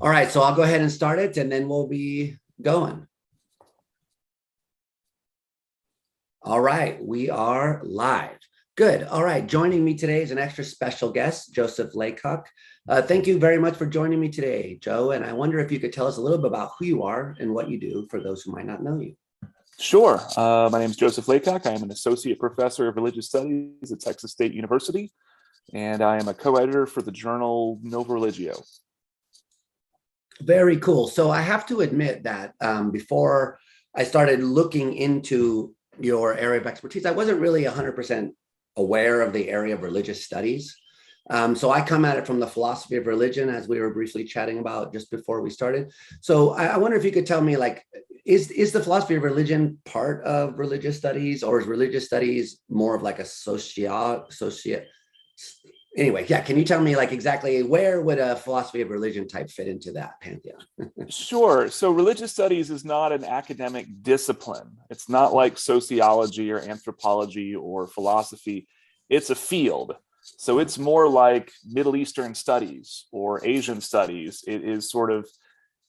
All right, so I'll go ahead and start it and then we'll be going. All right, we are live. Good. All right, joining me today is an extra special guest, Joseph Laycock. Thank you very much for joining me today, Joe. And I wonder if you could tell us a little bit about who you are and what you do for those who might not know you. Sure. My name is Joseph Laycock. I am an associate professor of religious studies at Texas State University, and I am a co-editor for the journal Nova Religio. Very cool. So I have to admit that before I started looking into your area of expertise, I wasn't really 100% aware of the area of religious studies. So I come at it from the philosophy of religion, as we were briefly chatting about just before we started. So I wonder if you could tell me, like, is the philosophy of religion part of religious studies, or is religious studies more of like a anyway, yeah, can you tell me like exactly where would a philosophy of religion type fit into that pantheon? Sure. So religious studies is not an academic discipline. It's not like sociology or anthropology or philosophy. It's a field. So it's more like Middle Eastern studies or Asian studies. It is sort of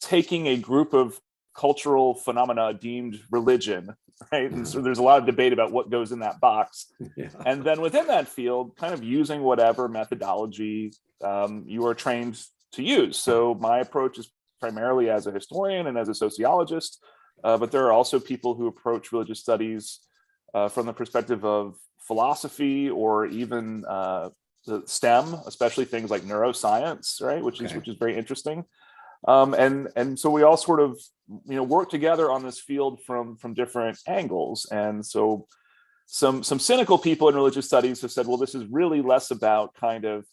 taking a group of cultural phenomena deemed religion, right? And so there's a lot of debate about what goes in that box. Yeah. And then within that field, kind of using whatever methodology you are trained to use. So my approach is primarily as a historian and as a sociologist, but there are also people who approach religious studies from the perspective of philosophy or even the STEM, especially things like neuroscience, right? Which is very interesting. And so we all sort of, work together on this field from different angles. And so some cynical people in religious studies have said, well, this is really less about kind of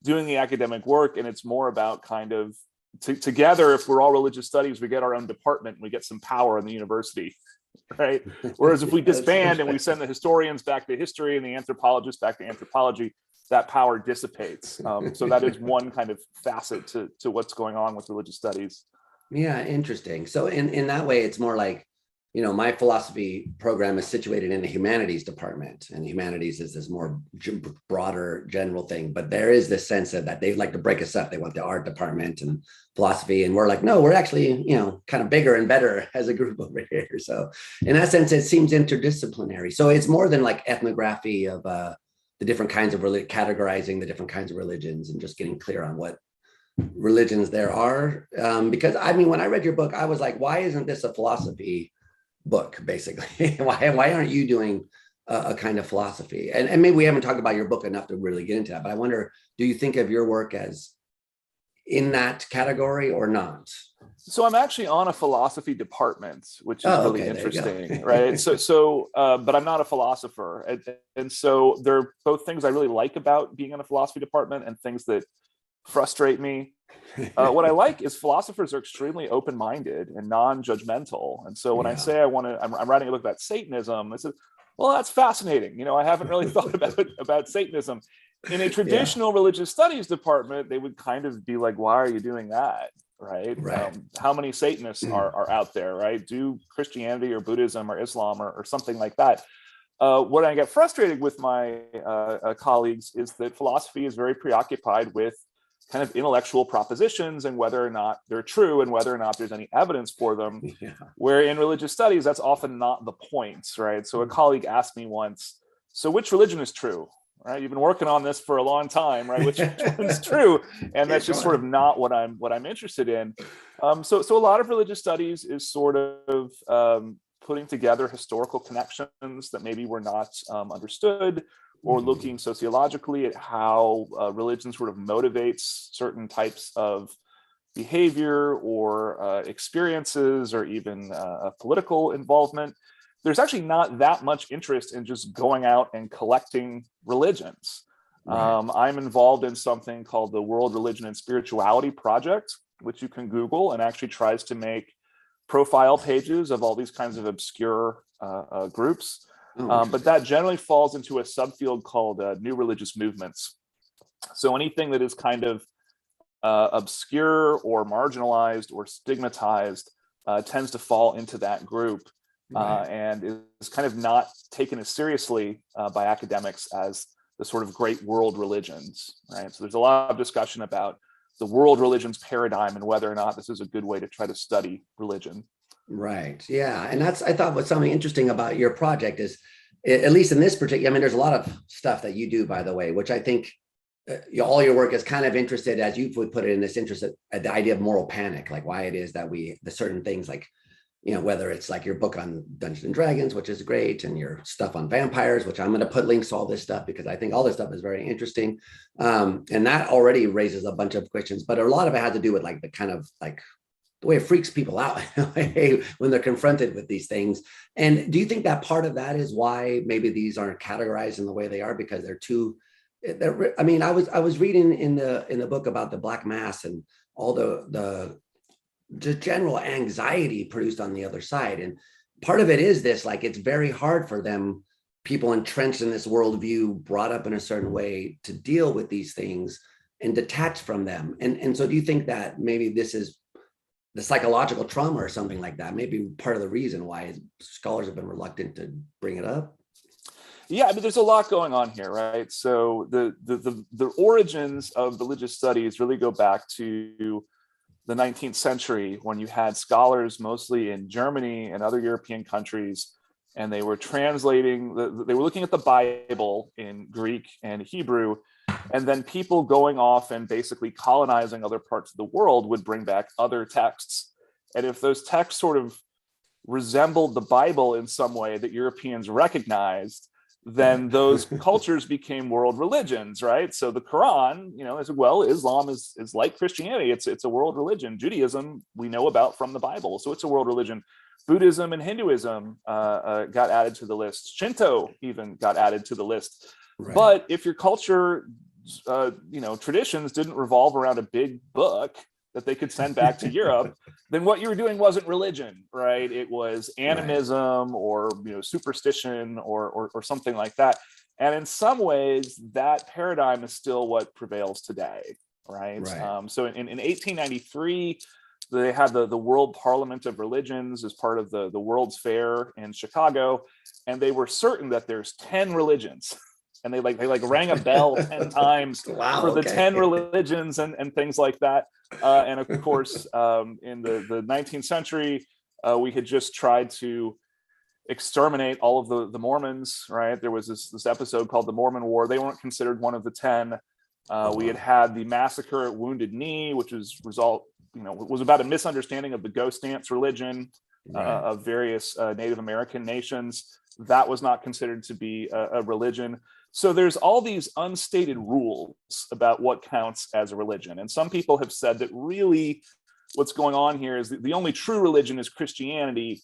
doing the academic work, and it's more about kind of together, if we're all religious studies, we get our own department, and we get some power in the university, right? Whereas if we disband and we send the historians back to history and the anthropologists back to anthropology, that power dissipates. So that is one kind of facet to what's going on with religious studies. Yeah, interesting. So in that way, it's more like, my philosophy program is situated in the humanities department, and humanities is this more broader general thing. But there is this sense that they like to break us up. They want the art department and philosophy, and we're like, no, we're actually, kind of bigger and better as a group over here. So in that sense, it seems interdisciplinary. So it's more than like ethnography of the different kinds of categorizing the different kinds of religions and just getting clear on what religions there are. Because when I read your book, I was like, why isn't this a philosophy book, basically? why aren't you doing a kind of philosophy? And maybe we haven't talked about your book enough to really get into that, but I wonder, do you think of your work as in that category or not? So I'm actually on a philosophy department, which is really interesting, right? But I'm not a philosopher. And so there are both things I really like about being in a philosophy department and things that frustrate me. What I like is philosophers are extremely open-minded and non-judgmental. And so when I say I'm writing a book about Satanism, I said, well, that's fascinating. I haven't really thought about Satanism. In a traditional religious studies department, they would kind of be like, why are you doing that? Right. How many Satanists are out there, right? Do Christianity or Buddhism or Islam or something like that. What I get frustrated with my colleagues is that philosophy is very preoccupied with kind of intellectual propositions and whether or not they're true and whether or not there's any evidence for them. Yeah. Where in religious studies, that's often not the point, right? So a colleague asked me once, so which religion is true? Right, you've been working on this for a long time, right? Which one's true? And that's just sort of not what I'm interested in. So a lot of religious studies is sort of putting together historical connections that maybe were not understood, or looking sociologically at how religion sort of motivates certain types of behavior or experiences, or even political involvement. There's actually not that much interest in just going out and collecting religions. Right. I'm involved in something called the World Religion and Spirituality Project, which you can Google, and actually tries to make profile pages of all these kinds of obscure groups. But that generally falls into a subfield called new religious movements. So anything that is kind of obscure or marginalized or stigmatized tends to fall into that group. And is kind of not taken as seriously by academics as the sort of great world religions, right? So there's a lot of discussion about the world religions paradigm and whether or not this is a good way to try to study religion. Right. Yeah. And I thought what's something interesting about your project is, at least in this particular, I mean, there's a lot of stuff that you do, by the way, which I think all your work is kind of interested, as you would put it, in this interest at the idea of moral panic, like why it is that the certain things, like, whether it's like your book on Dungeons and Dragons, which is great, and your stuff on vampires, which I'm going to put links to all this stuff because I think all this stuff is very interesting. And that already raises a bunch of questions, but a lot of it has to do with like the kind of like the way it freaks people out when they're confronted with these things. And do you think that part of that is why maybe these aren't categorized in the way they are, because I mean, I was reading in the book about the Black Mass and all the general anxiety produced on the other side. And part of it is this, like, it's very hard for them, people entrenched in this worldview, brought up in a certain way, to deal with these things and detach from them. And so do you think that maybe this is the psychological trauma or something like that, maybe part of the reason why scholars have been reluctant to bring it up? Yeah, I mean, there's a lot going on here, right? So the origins of religious studies really go back to the 19th century, when you had scholars mostly in Germany and other European countries, and they were translating, they were looking at the Bible in Greek and Hebrew, and then people going off and basically colonizing other parts of the world would bring back other texts. And if those texts sort of resembled the Bible in some way that Europeans recognized, then those cultures became world religions, right? So the Quran, as well, Islam is like Christianity. It's a world religion. Judaism, we know about from the Bible, so it's a world religion. Buddhism and Hinduism got added to the list. Shinto even got added to the list. Right. But if your culture, traditions didn't revolve around a big book that they could send back to Europe, then what you were doing wasn't religion, right? It was animism, or superstition, or something like that. And in some ways, that paradigm is still what prevails today, right? So in 1893, they had the World Parliament of Religions as part of the World's Fair in Chicago, and they were certain that there's 10 religions. And they rang a bell 10 times for the 10 religions and things like that. And of course, in the 19th century, we had just tried to exterminate all of the Mormons, right? There was this episode called the Mormon War. They weren't considered one of the 10. We had the massacre at Wounded Knee, which was was about a misunderstanding of the ghost dance religion of various Native American nations. That was not considered to be a religion. So there's all these unstated rules about what counts as a religion. And some people have said that really what's going on here is the only true religion is Christianity.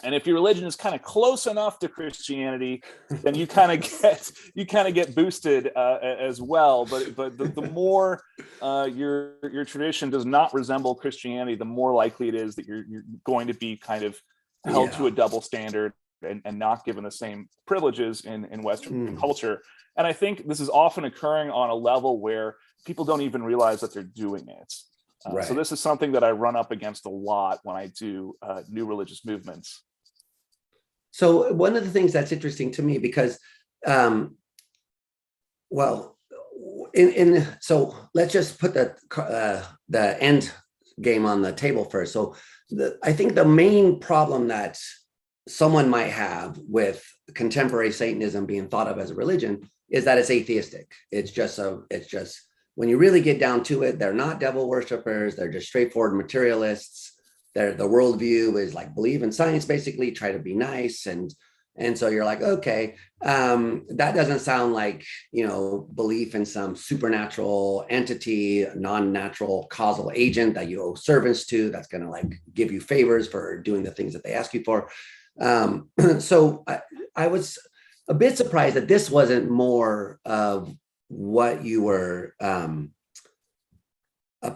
And if your religion is kind of close enough to Christianity, then you kind of get boosted as well. But the more your tradition does not resemble Christianity, the more likely it is that you're going to be kind of held to a double standard and not given the same privileges in Western culture. And I think this is often occurring on a level where people don't even realize that they're doing it. So this is something that I run up against a lot when I do new religious movements. So one of the things that's interesting to me, because, so let's just put the end game on the table first. So I think the main problem that someone might have with contemporary Satanism being thought of as a religion is that it's atheistic. It's just when you really get down to it, they're not devil worshipers. They're just straightforward materialists. The worldview is like believe in science, basically, try to be nice. And so you're like, okay, that doesn't sound like, belief in some supernatural entity, non-natural causal agent that you owe service to, that's going to like give you favors for doing the things that they ask you for. So I was a bit surprised that this wasn't more of what you were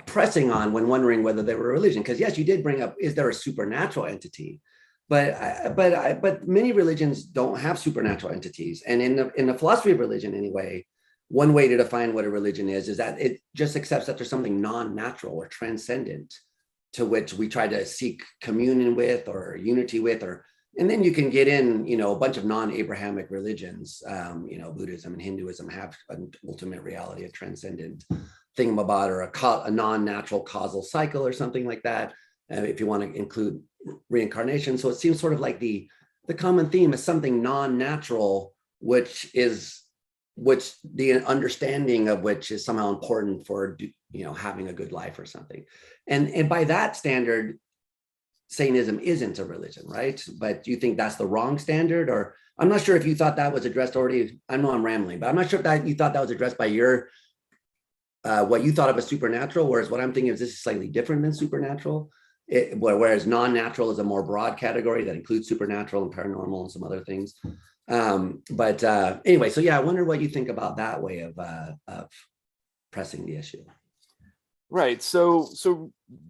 pressing on when wondering whether they were a religion. Because yes, you did bring up, is there a supernatural entity? But many religions don't have supernatural entities. And in the philosophy of religion, anyway, one way to define what a religion is that it just accepts that there's something non-natural or transcendent to which we try to seek communion with or unity with, and then you can get in, a bunch of non-Abrahamic religions, Buddhism and Hinduism have an ultimate reality, a transcendent thingamabob or a non-natural causal cycle or something like that, if you want to include reincarnation. So it seems sort of like the common theme is something non-natural, which the understanding of which is somehow important for having a good life or something. And by that standard, Satanism isn't a religion, right? But do you think that's the wrong standard? Or I'm not sure if you thought that was addressed already. I know I'm rambling, but I'm not sure if that you thought that was addressed by your what you thought of as supernatural, whereas what I'm thinking is this is slightly different than supernatural. Whereas non-natural is a more broad category that includes supernatural and paranormal and some other things. But anyway, so yeah, I wonder what you think about that way of pressing the issue. Right. So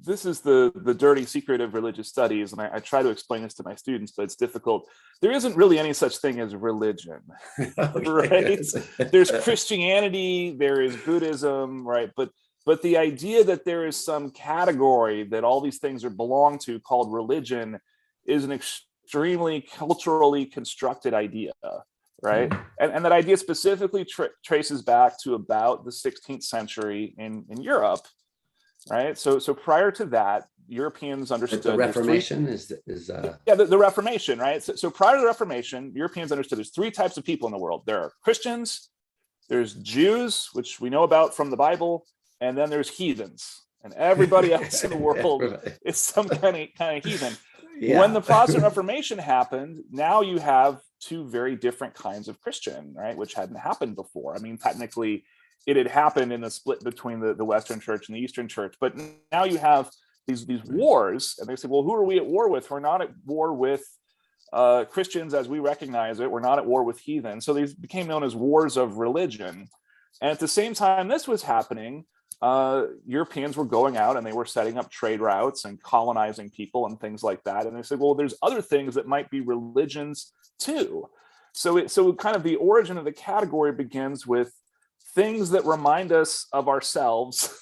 this is the dirty secret of religious studies, and I try to explain this to my students, but it's difficult. There isn't really any such thing as religion, right? There's Christianity, there is Buddhism, right? But the idea that there is some category that all these things belong to called religion is an extremely culturally constructed idea, right? And that idea specifically traces back to about the 16th century in Europe. Right. So prior to that, Europeans understood the Reformation the Reformation, right? So prior to the Reformation, Europeans understood there's three types of people in the world. There are Christians, there's Jews, which we know about from the Bible, and then there's heathens. And everybody else in the world is some kind of heathen. Yeah. When the Protestant Reformation happened, now you have two very different kinds of Christian, right? Which hadn't happened before. I mean, technically, it had happened in the split between the Western Church and the Eastern Church, but now you have these wars, and they say, well, who are we at war with? We're not at war with Christians as we recognize it. We're not at war with heathen. So these became known as wars of religion. And at the same time this was happening, Europeans were going out and they were setting up trade routes and colonizing people and things like that. And they said, well, there's other things that might be religions too. So kind of the origin of the category begins with things that remind us of ourselves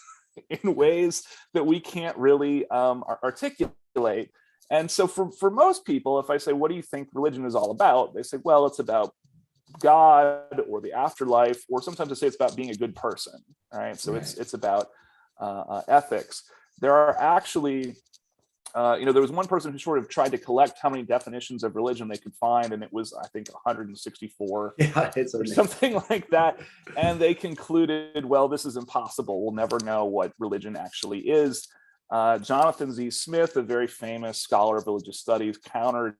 in ways that we can't really articulate. And so for most people, if I say, what do you think religion is all about? They say, well, it's about God or the afterlife, or sometimes they say it's about being a good person, right? So it's about ethics. There are actually there was one person who sort of tried to collect how many definitions of religion they could find, and it was, I think, 164 or something like that. And they concluded, well, this is impossible. We'll never know what religion actually is. Jonathan Z. Smith, a very famous scholar of religious studies, countered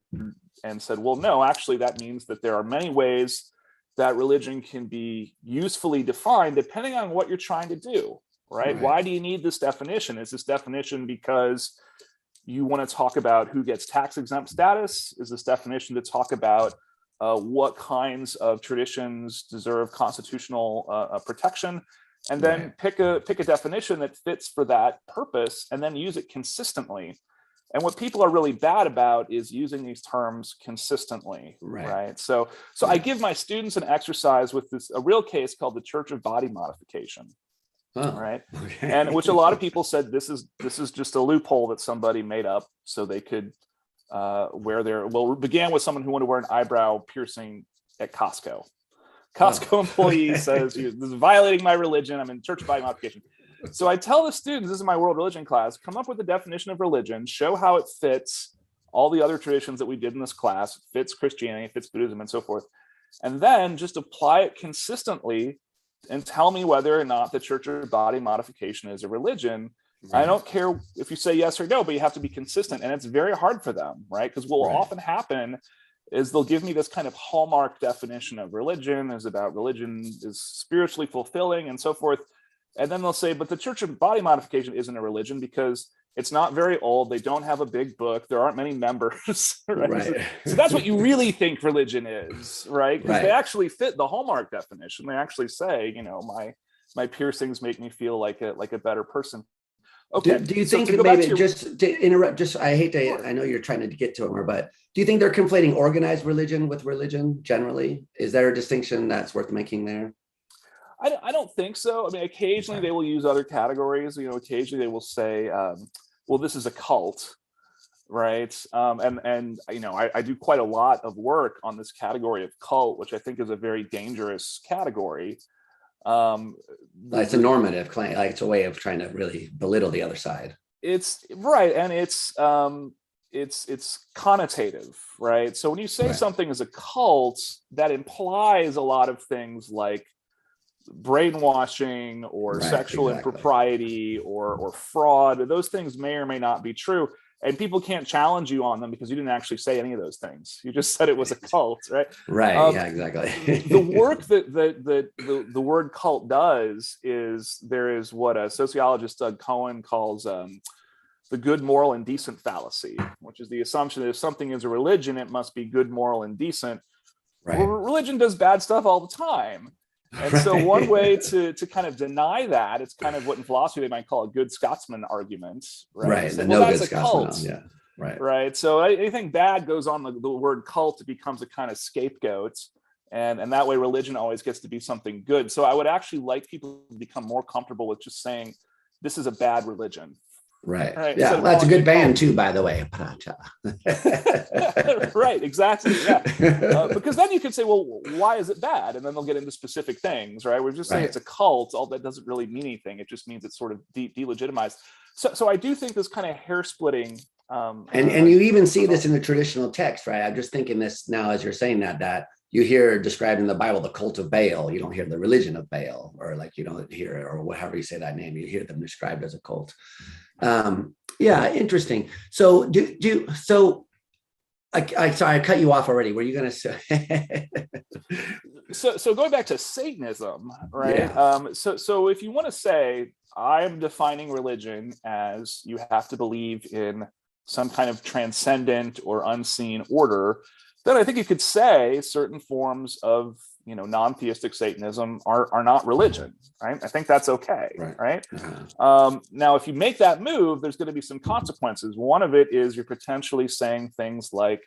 and said, well, no, actually, that means that there are many ways that religion can be usefully defined depending on what you're trying to do, right? Why do you need this definition? Is this definition because you want to talk about who gets tax exempt status? Is this definition to talk about what kinds of traditions deserve constitutional protection? And then pick a definition that fits for that purpose and then use it consistently. And what people are really bad about is using these terms consistently, right? So I give my students an exercise with a real case called the Church of Body Modification. Right. Okay. And which a lot of people said this is just a loophole that somebody made up so they could it began with someone who wanted to wear an eyebrow piercing at Costco. Employee says, this is violating my religion. I'm in Church of Body Modification. So I tell the students, this is my world religion class, come up with a definition of religion, show how it fits all the other traditions that we did in this class, it fits Christianity, it fits Buddhism, and so forth. And then just apply it consistently and tell me whether or not the Church of Body Modification is a religion. I don't care if you say yes or no, but you have to be consistent. And it's very hard for them, right? Because what will often happen is they'll give me this kind of hallmark definition of religion is spiritually fulfilling and so forth. And then they'll say, but the Church of Body Modification isn't a religion because it's not very old. They don't have a big book. There aren't many members. Right? So that's what you really think religion is, right? Because they actually fit the hallmark definition. They actually say, my piercings make me feel like a better person. Okay. Do you think maybe just to interrupt? I know you're trying to get to it more, but do you think they're conflating organized religion with religion generally? Is there a distinction that's worth making there? I don't think so. I mean, occasionally they will use other categories. Occasionally they will say, well, this is a cult, right? I do quite a lot of work on this category of cult, which I think is a very dangerous category. It's a normative claim, like it's a way of trying to really belittle the other side. It's right, and it's connotative, right? So when you say something is a cult, that implies a lot of things like brainwashing or sexual impropriety or fraud. Those things may or may not be true, and people can't challenge you on them because you didn't actually say any of those things. You just said it was a cult, right? Yeah, exactly. The work that the word cult does is, there is what a sociologist Doug Cohen calls the good, moral, and decent fallacy, which is the assumption that if something is a religion, it must be good, moral, and decent. Well, religion does bad stuff all the time. And so one way to kind of deny that, it's kind of what in philosophy they might call a good Scotsman argument, right? Say, well, that's a cult. Yeah. Right. So anything bad goes on the word cult, it becomes a kind of scapegoat. And that way religion always gets to be something good. So I would actually like people to become more comfortable with just saying, this is a bad religion. Right. Yeah. Well, that's a good band too, by the way. Right. Exactly. Yeah. Because then you can say, well, why is it bad? And then they'll get into specific things, right? We're just saying it's a cult. All that doesn't really mean anything. It just means it's sort of delegitimized. So I do think this kind of hair splitting. And you even see this in the traditional text, right? I'm just thinking this now as you're saying that you hear described in the Bible, the cult of Baal. You don't hear the religion of Baal, or like you don't hear, or whatever you say that name, you hear them described as a cult. Yeah, interesting. So sorry, I cut you off already. Were you going to say? So going back to Satanism, right? So if you want to say, I'm defining religion as you have to believe in some kind of transcendent or unseen order, then I think you could say certain forms of, non-theistic Satanism are not religion, right? I think that's okay, right? Now, if you make that move, there's going to be some consequences. One of it is you're potentially saying things like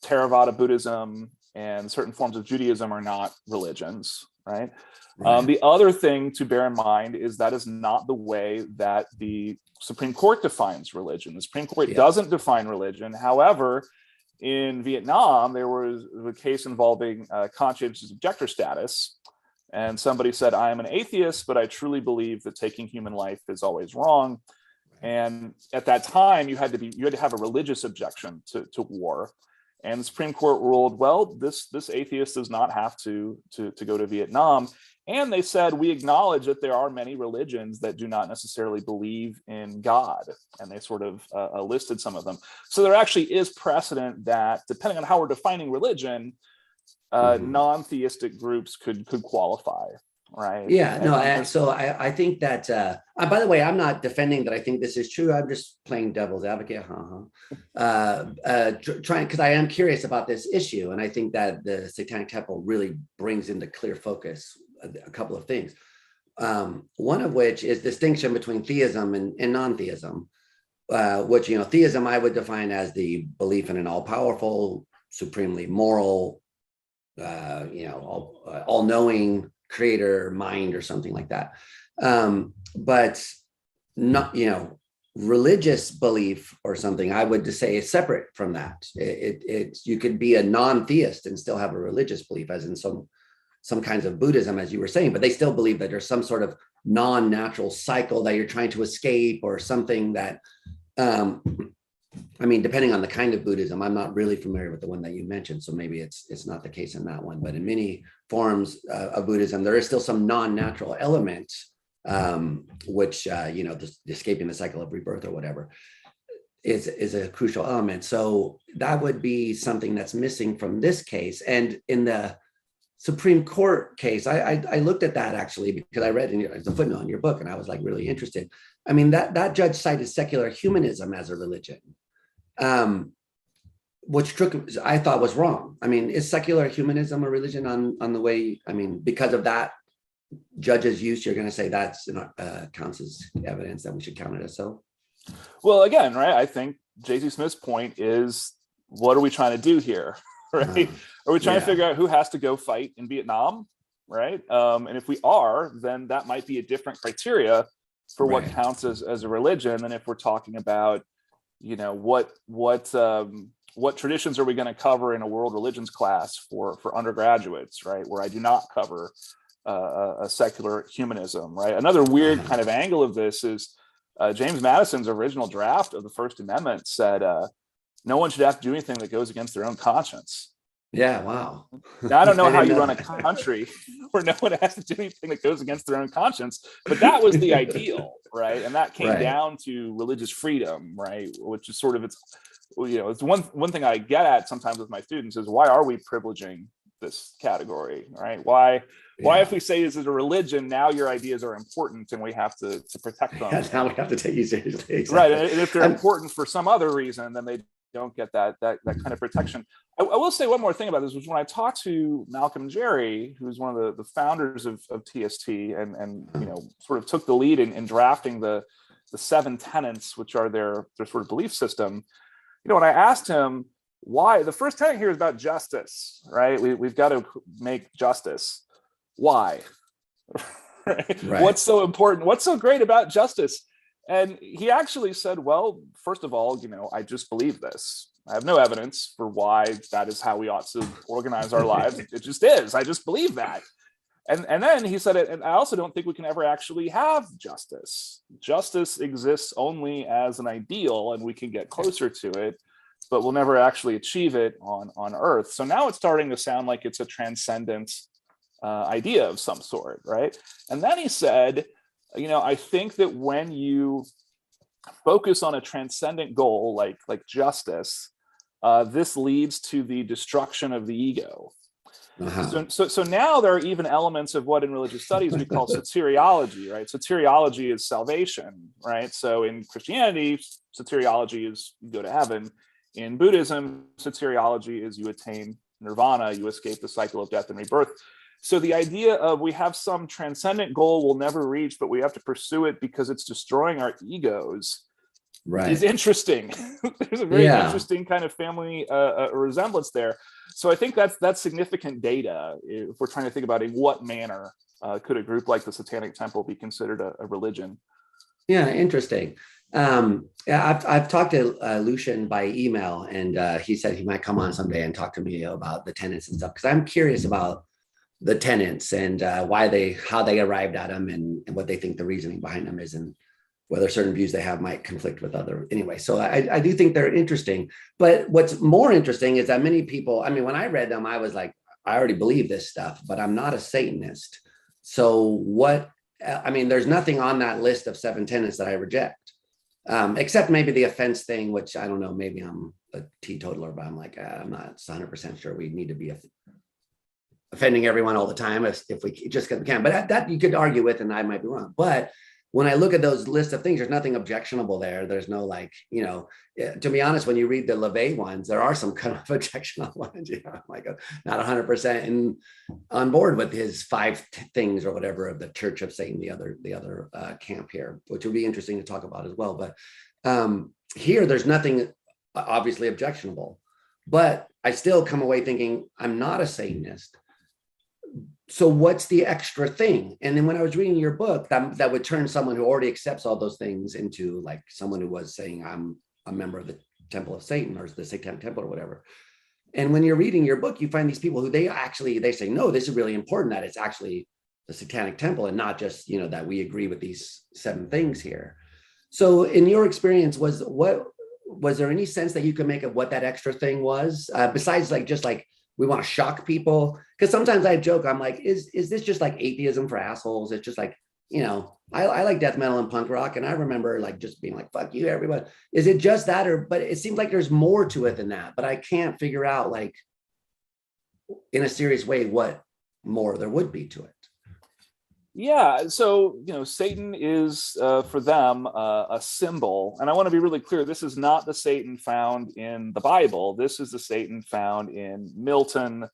Theravada Buddhism and certain forms of Judaism are not religions, right? The other thing to bear in mind is that is not the way that the Supreme Court defines religion. The Supreme Court doesn't define religion. However, in Vietnam, there was a case involving conscientious objector status. And somebody said, I am an atheist, but I truly believe that taking human life is always wrong. And at that time, you had to have a religious objection to war. And the Supreme Court ruled, well, this atheist does not have to go to Vietnam. And they said, we acknowledge that there are many religions that do not necessarily believe in God. And they sort of listed some of them. So there actually is precedent that, depending on how we're defining religion, non-theistic groups could qualify, right? Yeah, no, I think that, by the way, I'm not defending that I think this is true. I'm just playing devil's advocate, trying, because I am curious about this issue. And I think that the Satanic Temple really brings into clear focus a couple of things. One of which is distinction between theism and non-theism, which, theism I would define as the belief in an all-powerful, supremely moral, all-knowing creator mind or something like that. But not, religious belief or something, I would just say is separate from that. You could be a non-theist and still have a religious belief, as in some kinds of Buddhism, as you were saying, but they still believe that there's some sort of non-natural cycle that you're trying to escape, or something that, depending on the kind of Buddhism, I'm not really familiar with the one that you mentioned, so maybe it's not the case in that one, but in many forms of Buddhism, there is still some non-natural element, which, escaping the cycle of rebirth or whatever is a crucial element. So that would be something that's missing from this case. And in the Supreme Court case, I looked at that actually, because I read the footnote in your book and I was like really interested. That judge cited secular humanism as a religion, which I thought was wrong. Is secular humanism a religion on the way? Because of that judge's use, you're going to say that's counts as evidence that we should count it as so? Well, again, right, I think J.C. Smith's point is, what are we trying to do here? Right? Are we trying to figure out who has to go fight in Vietnam? Right. And if we are, then that might be a different criteria for what counts as a religion than if we're talking about, what traditions are we going to cover in a world religions class for undergraduates, right? Where I do not cover a secular humanism, right? Another weird kind of angle of this is James Madison's original draft of the First Amendment said no one should have to do anything that goes against their own conscience. Yeah, wow. Now, I don't know how you run a country where no one has to do anything that goes against their own conscience, but that was the ideal, right? And that came down to religious freedom, right? Which is sort of it's one thing I get at sometimes with my students is, why are we privileging this category, right? Why if we say this is a religion, now your ideas are important and we have to protect them. Yeah, now we have to take you seriously. Exactly. Right. And if they're important for some other reason, then they don't get that kind of protection. I will say one more thing about this, which when I talked to Malcolm Jerry, who's one of the founders of TST and sort of took the lead in drafting the 7 tenets, which are their sort of belief system, when I asked him why, the first tenet here is about justice, right? We've got to make justice. Why? Right? What's so important? What's so great about justice? And he actually said, well, first of all, I just believe this. I have no evidence for why that is how we ought to organize our lives. It just is. I just believe that. And then he said it, and I also don't think we can ever actually have justice. Justice exists only as an ideal, and we can get closer to it, but we'll never actually achieve it on Earth. So now it's starting to sound like it's a transcendent idea of some sort, right? And then he said, I think that when you focus on a transcendent goal like justice, this leads to the destruction of the ego. So now there are even elements of what in religious studies we call soteriology, right? Soteriology is salvation, right? So in Christianity, soteriology is you go to heaven. In Buddhism, soteriology is you attain nirvana, you escape the cycle of death and rebirth. So the idea of we have some transcendent goal we'll never reach, but we have to pursue it because it's destroying our egos, is interesting. There's a very interesting kind of family resemblance there. So I think that's significant data if we're trying to think about in what manner could a group like the Satanic Temple be considered a religion. Yeah, interesting. I've talked to Lucian by email, and he said he might come on someday and talk to me about the tenets and stuff, because I'm curious about the tenets and how they arrived at them and what they think the reasoning behind them is, and whether certain views they have might conflict with other. Anyway, so I do think they're interesting. But what's more interesting is that many people, when I read them, I was like, I already believe this stuff, but I'm not a Satanist. So what, there's nothing on that list of 7 tenets that I reject, except maybe the offense thing, which I don't know, maybe I'm a teetotaler, but I'm like, I'm not 100% sure we need to be offending everyone all the time if we just can. But that you could argue with, and I might be wrong. But when I look at those list of things, there's nothing objectionable there. There's no to be honest, when you read the LaVey ones, there are some kind of objectionable ones. I'm like not 100% on board with his 5 things or whatever of the Church of Satan, the other camp here, which would be interesting to talk about as well. But here, there's nothing obviously objectionable, but I still come away thinking I'm not a Satanist. So what's the extra thing? And then when I was reading your book, that would turn someone who already accepts all those things into like someone who was saying, I'm a member of the Temple of Satan or the Satanic Temple or whatever. And when you're reading your book, you find these people who they say, no, this is really important that it's actually the Satanic Temple and not just, that we agree with these 7 things here. So in your experience, was there any sense that you could make of what that extra thing was, besides we want to shock people? Because sometimes I joke, I'm like, is this just like atheism for assholes? It's just like, I like death metal and punk rock, and I remember just being like, fuck you, everyone. Is it just that, but it seems like there's more to it than that, but I can't figure out in a serious way what more there would be to it. Yeah, so Satan is for them a symbol, and I want to be really clear. This is not the Satan found in the Bible. This is the Satan found in Milton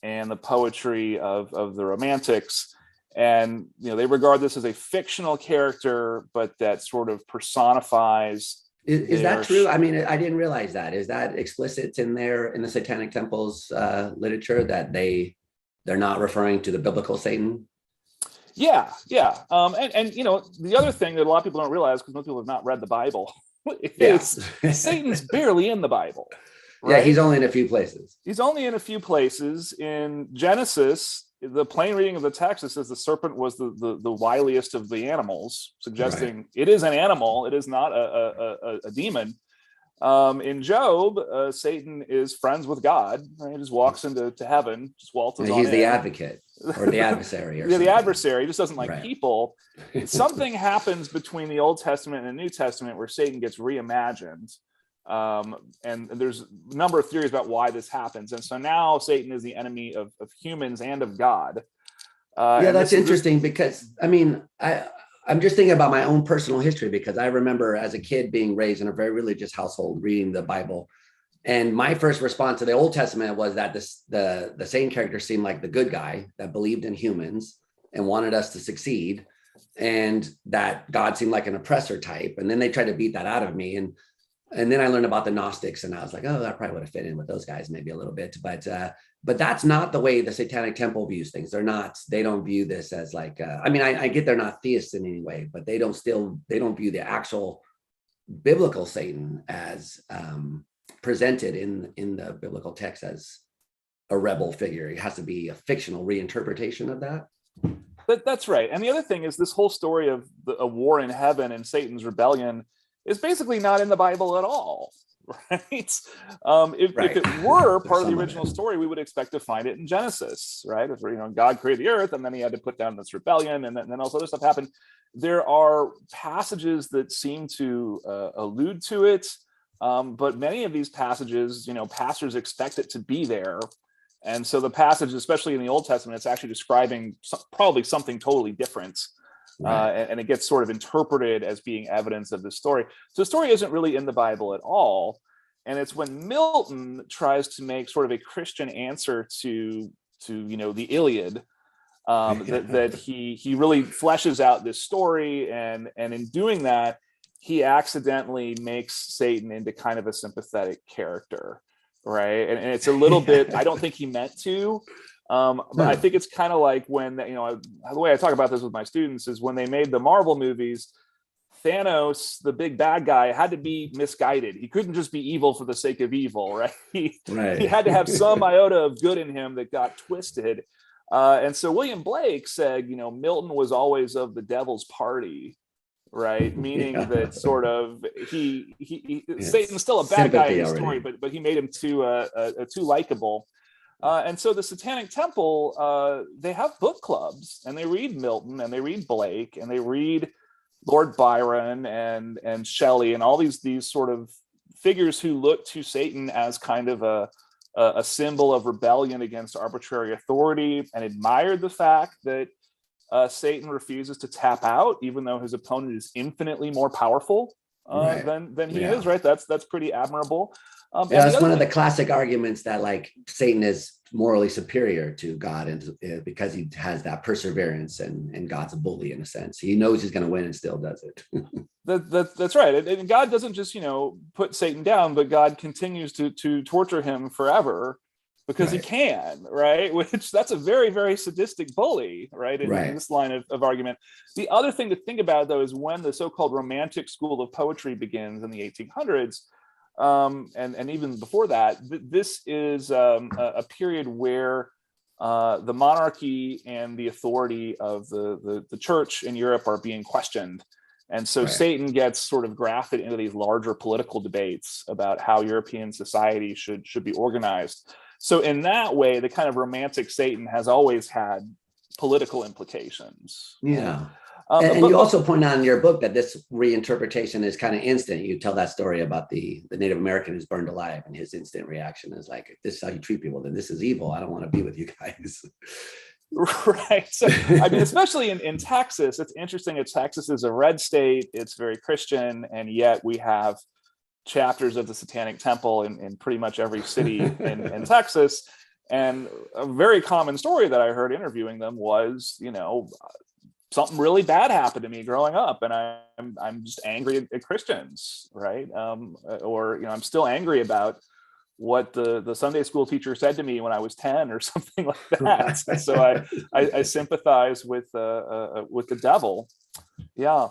and the poetry of the Romantics, and they regard this as a fictional character, but that sort of personifies. Is that true? I didn't realize that. Is that explicit in the Satanic Temple's literature that they're not referring to the biblical Satan? Yeah. And the other thing that a lot of people don't realize, because most people have not read the Bible, is Satan's barely in the Bible. Right? Yeah, he's only in a few places. He's only in a few places. In Genesis, the plain reading of the text, it says the serpent was the wiliest of the animals, suggesting Right. it is an animal. It is not a demon. In Job, Satan is friends with God. Right? He just walks into heaven, just waltzes on He's the in. advocate or the adversary or Yeah, something. the adversary. He just doesn't like Right. people. Something happens between the Old Testament and the New Testament where Satan gets reimagined. And there's a number of theories about why this happens. And so now Satan is the enemy of humans and of God. Yeah, that's interesting because, I mean, I'm just thinking about my own personal history, because I remember as a kid being raised in a very religious household, reading the Bible. And my first response to the Old Testament was that the same character seemed like the good guy that believed in humans and wanted us to succeed, and that God seemed like an oppressor type. And then they tried to beat that out of me. And then I learned about the Gnostics, and I was like, oh, that probably would have fit in with those guys maybe a little bit. But that's not the way the Satanic Temple views things. They don't view this as like, I mean, I get they're not theists in any way, but they don't view the actual biblical Satan as presented in the biblical text as a rebel figure. It has to be a fictional reinterpretation of that. That's right. And the other thing is, this whole story of a war in heaven and Satan's rebellion is basically not in the Bible at all. Right. If it were part of the original story, we would expect to find it in Genesis, right? If, God created the earth, and then he had to put down this rebellion, and then all this other stuff happened. There are passages that seem to allude to it, but many of these passages, pastors expect it to be there. And so the passage, especially in the Old Testament, it's actually describing probably something totally different. Right. And it gets sort of interpreted as being evidence of the story. So the story isn't really in the Bible at all. And it's when Milton tries to make sort of a Christian answer to the Iliad, that he really fleshes out this story. And in doing that, he accidentally makes Satan into kind of a sympathetic character. Right. And it's a little bit, I don't think he meant to. But I think it's kind of like when, the way I talk about this with my students is when they made the Marvel movies, Thanos, the big bad guy, had to be misguided. He couldn't just be evil for the sake of evil, right? He had to have some iota of good in him that got twisted. And so William Blake said, Milton was always of the devil's party, right? Meaning that sort of Satan's still a bad guy in the story, but he made him too likable. And so the Satanic Temple, they have book clubs, and they read Milton, and they read Blake, and they read Lord Byron and Shelley, and all these sort of figures who look to Satan as kind of a symbol of rebellion against arbitrary authority, and admired the fact that Satan refuses to tap out, even though his opponent is infinitely more powerful than he is. Right? That's pretty admirable. That's one of the classic arguments that like Satan is morally superior to God, and because he has that perseverance, and God's a bully in a sense. He knows he's going to win and still does it. That's right. And God doesn't just put Satan down, but God continues to torture him forever because he can. Right, which that's a very, very sadistic bully. Right, in this line of argument. The other thing to think about, though, is when the so-called Romantic school of poetry begins in the 1800s. And even before that, this is a period where the monarchy and the authority of the church in Europe are being questioned. And so Satan gets sort of grafted into these larger political debates about how European society should be organized. So in that way, the kind of romantic Satan has always had political implications. Yeah. And you also point out in your book that this reinterpretation is kind of instant. You tell that story about the Native American who's burned alive, and his instant reaction is like, if this is how you treat people, then this is evil. I don't want to be with you guys. Right. So, I mean, especially in Texas, it's interesting that Texas is a red state. It's very Christian. And yet we have chapters of the Satanic Temple in pretty much every city in Texas. And a very common story that I heard interviewing them was, something really bad happened to me growing up, and I'm just angry at Christians, right? Or I'm still angry about what the Sunday school teacher said to me when I was 10 or something like that. So I sympathize with the devil. Yeah.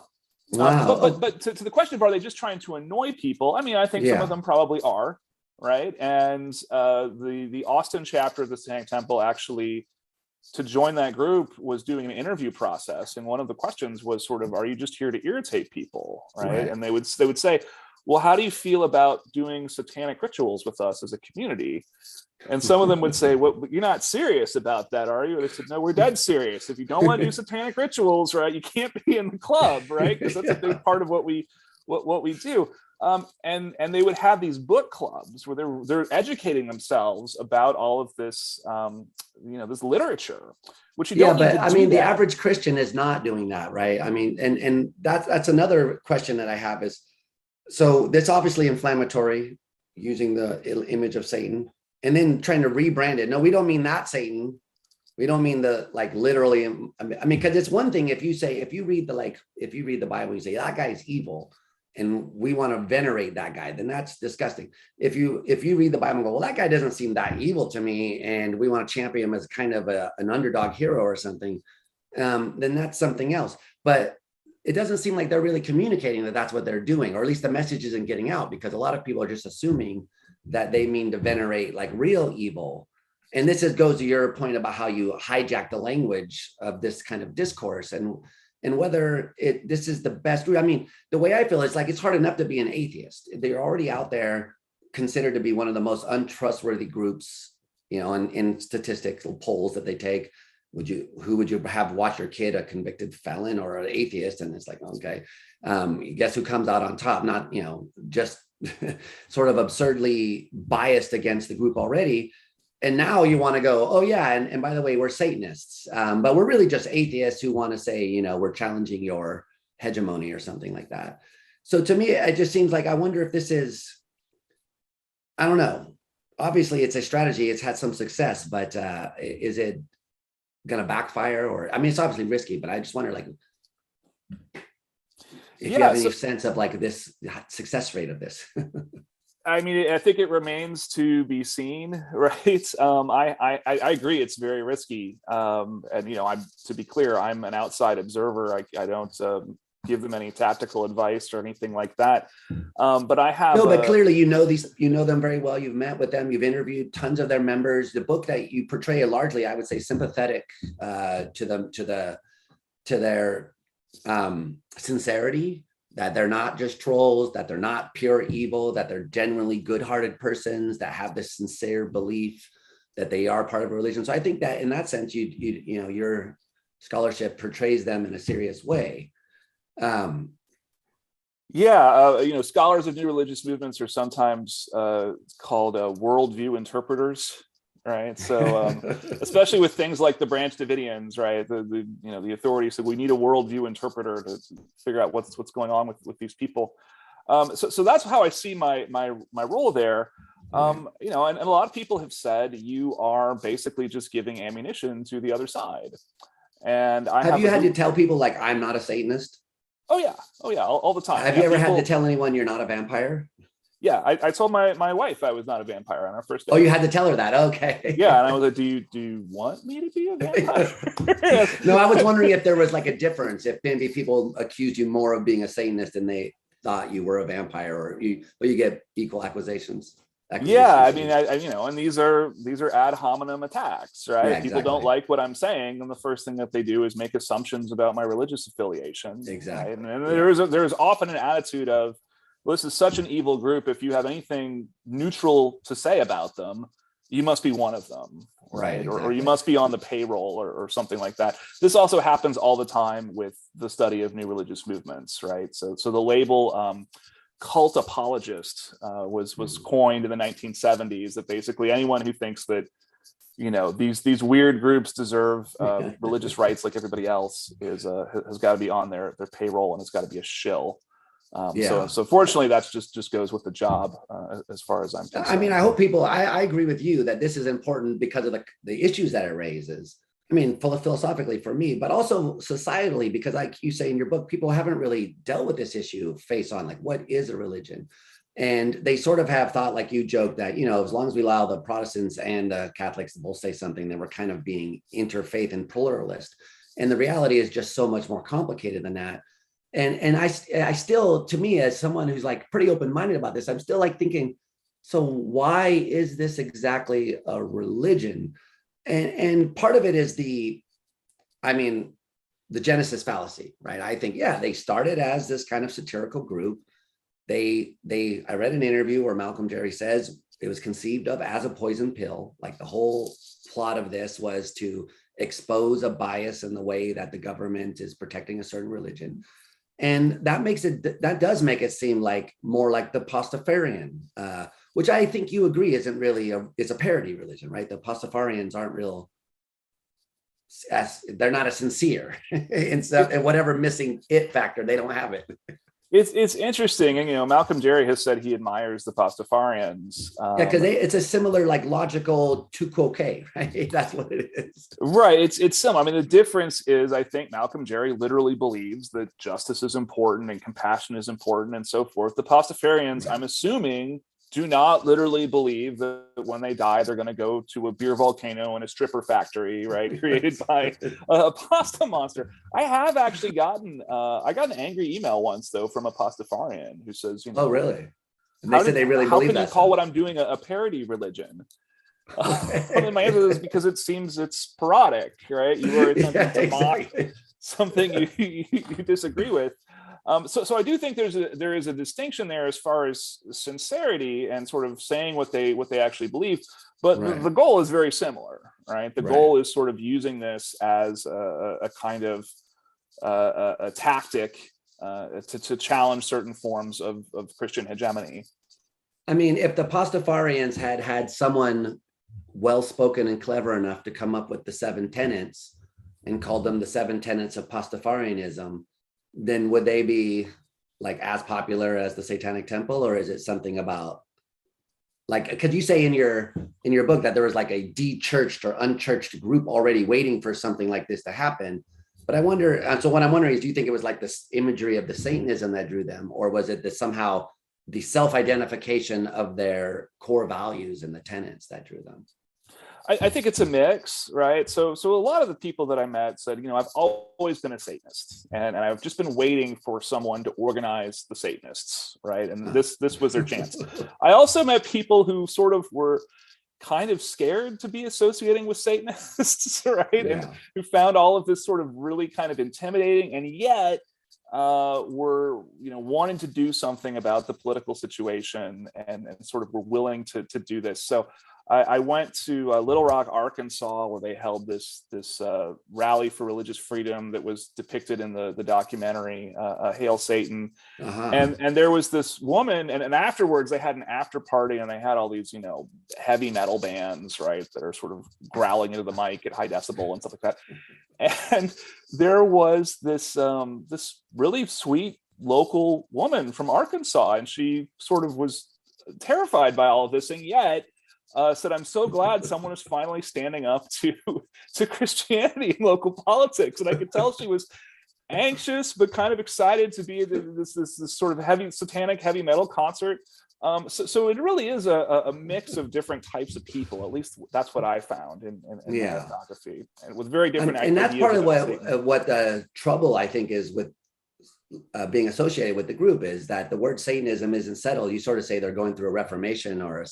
Wow. But to the question of, are they just trying to annoy people? I mean, I think some of them probably are, right? And the Austin chapter of the Satanic Temple actually to join that group was doing an interview process, and one of the questions was sort of, are you just here to irritate people, right? And they would say, well, how do you feel about doing satanic rituals with us as a community? And some of them would say, well, you're not serious about that, are you? And I said, no, we're dead serious. If you don't want to do satanic rituals, right, you can't be in the club, right? Because that's a big part of what we do. And they would have these book clubs where they're educating themselves about all of this, this literature, which you don't. Yeah, but I mean, the average Christian is not doing that, right? I mean, and that's another question that I have is, so that's obviously inflammatory, using the image of Satan, and then trying to rebrand it. No, we don't mean that Satan. We don't mean the like literally. I mean, because it's one thing if you read the Bible, you say that guy's evil, and we want to venerate that guy, then that's disgusting. If you read the Bible and go, well, that guy doesn't seem that evil to me, and we want to champion him as kind of an underdog hero or something, then that's something else. But it doesn't seem like they're really communicating that that's what they're doing, or at least the message isn't getting out, because a lot of people are just assuming that they mean to venerate like real evil. And this goes to your point about how you hijack the language of this kind of discourse, and whether this is the best route. I mean, the way I feel is like it's hard enough to be an atheist. They're already out there, considered to be one of the most untrustworthy groups, in statistical polls that they take. Who would you have watch your kid, a convicted felon or an atheist? And it's like, okay, guess who comes out on top? Not, just sort of absurdly biased against the group already. And now you want to go, oh yeah, and by the way, we're Satanists, but we're really just atheists who want to say, we're challenging your hegemony or something like that. So to me, it just seems like, I wonder if this is, I don't know. Obviously, it's a strategy. It's had some success, but is it going to backfire? Or, I mean, it's obviously risky, but I just wonder, like, if you have any sense of like this success rate of this. I mean, I think it remains to be seen, right? I agree, it's very risky, and I'm, to be clear, I'm an outside observer. I don't give them any tactical advice or anything like that. But I have but clearly you know them very well. You've met with them. You've interviewed tons of their members. The book that you portray are largely, I would say, sympathetic to their sincerity. That they're not just trolls, that they're not pure evil, that they're genuinely good-hearted persons that have this sincere belief that they are part of a religion. So I think that in that sense, your scholarship portrays them in a serious way. Scholars of new religious movements are sometimes called worldview interpreters. Right. So especially with things like the Branch Davidians, right? The authorities said we need a worldview interpreter to figure out what's going on with these people. So that's how I see my role there. And a lot of people have said you are basically just giving ammunition to the other side. And have you had to tell people like, I'm not a Satanist? Oh yeah, all the time. Have you ever had to tell anyone you're not a vampire? Yeah, I told my wife I was not a vampire on our first date. Oh, you had to tell her that? Okay. Yeah, and I was like, do you want me to be a vampire? No, I was wondering if there was like a difference, if maybe people accused you more of being a Satanist and they thought you were a vampire, but you get equal accusations. Yeah, I mean, and these are ad hominem attacks, right? Yeah, exactly. People don't like what I'm saying, and the first thing that they do is make assumptions about my religious affiliation. Exactly. Right? And there's often an attitude of, well, this is such an evil group. If you have anything neutral to say about them, you must be one of them, right? Exactly. Or you must be on the payroll or something like that. This also happens all the time with the study of new religious movements, right? So the label cult apologist was coined in the 1970s, that basically anyone who thinks that these weird groups deserve religious rights like everybody else has got to be on their payroll, and it's got to be a shill. So fortunately, that's just goes with the job as far as I'm concerned. I mean, I hope people, I agree with you that this is important because of the issues that it raises. I mean, philosophically for me, but also societally, because like you say in your book, people haven't really dealt with this issue face on, like, what is a religion? And they sort of have thought, like you joked, that, as long as we allow the Protestants and the Catholics to both say something, then we're kind of being interfaith and pluralist. And the reality is just so much more complicated than that. And I still, to me, as someone who's like pretty open-minded about this, I'm still like thinking, so why is this exactly a religion? And part of it is I mean, the Genesis fallacy, right? I think, yeah, they started as this kind of satirical group. I read an interview where Malcolm Jerry says it was conceived of as a poison pill. Like the whole plot of this was to expose a bias in the way that the government is protecting a certain religion. And that does make it seem like more like the Pastafarian, which I think you agree isn't really it's a parody religion, right? The Pastafarians aren't real, they're not as sincere and stuff, and whatever missing it factor, they don't have it. It's interesting, and Malcolm Jerry has said he admires the Pastafarians. Yeah, because it's a similar, like, logical tu quoque, right? That's what it is. Right. It's similar. I mean, the difference is, I think Malcolm Jerry literally believes that justice is important and compassion is important and so forth. The Pastafarians, right, I'm assuming, do not literally believe that when they die, they're going to go to a beer volcano and a stripper factory, right, created by a pasta monster. I have actually I got an angry email once, though, from a Pastafarian who says, oh, really? And they said they really believe that. How can you call what I'm doing a parody religion? And my answer is because it seems it's parodic, right? You are attempting to mock something you disagree with. So I do think there is a distinction there as far as sincerity and sort of saying what they actually believe, but right, the goal is very similar, right? The goal is sort of using this as a kind of a tactic to challenge certain forms of Christian hegemony. I mean, if the Pastafarians had someone well-spoken and clever enough to come up with the 7 tenets and called them the 7 tenets of Pastafarianism, then would they be like as popular as the Satanic Temple, or is it something about, like, could you say in your book that there was like a de-churched or unchurched group already waiting for something like this to happen? But I wonder, so what I'm wondering is, do you think it was like this imagery of the Satanism that drew them, or was it somehow the self-identification of their core values and the tenets that drew them? I think it's a mix, right? So a lot of the people that I met said, I've always been a Satanist, and I've just been waiting for someone to organize the Satanists, right? And this was their chance. I also met people who sort of were kind of scared to be associating with Satanists, right? Yeah. And who found all of this sort of really kind of intimidating, and yet were wanting to do something about the political situation and sort of were willing to do this. So I went to Little Rock, Arkansas, where they held this rally for religious freedom that was depicted in the documentary Hail Satan. And there was this woman, and afterwards they had an after party, and they had all these heavy metal bands, right, that are sort of growling into the mic at high decibel and stuff like that. And there was this really sweet local woman from Arkansas, and she sort of was terrified by all of this, and yet said, "I'm so glad someone is finally standing up to Christianity in local politics." And I could tell she was anxious but kind of excited to be at this sort of satanic heavy metal concert. So it really is a mix of different types of people. At least that's what I found in my ethnography, and with very different. And that's part of what the trouble, I think, is with being associated with the group, is that the word Satanism isn't settled. You sort of say they're going through a reformation or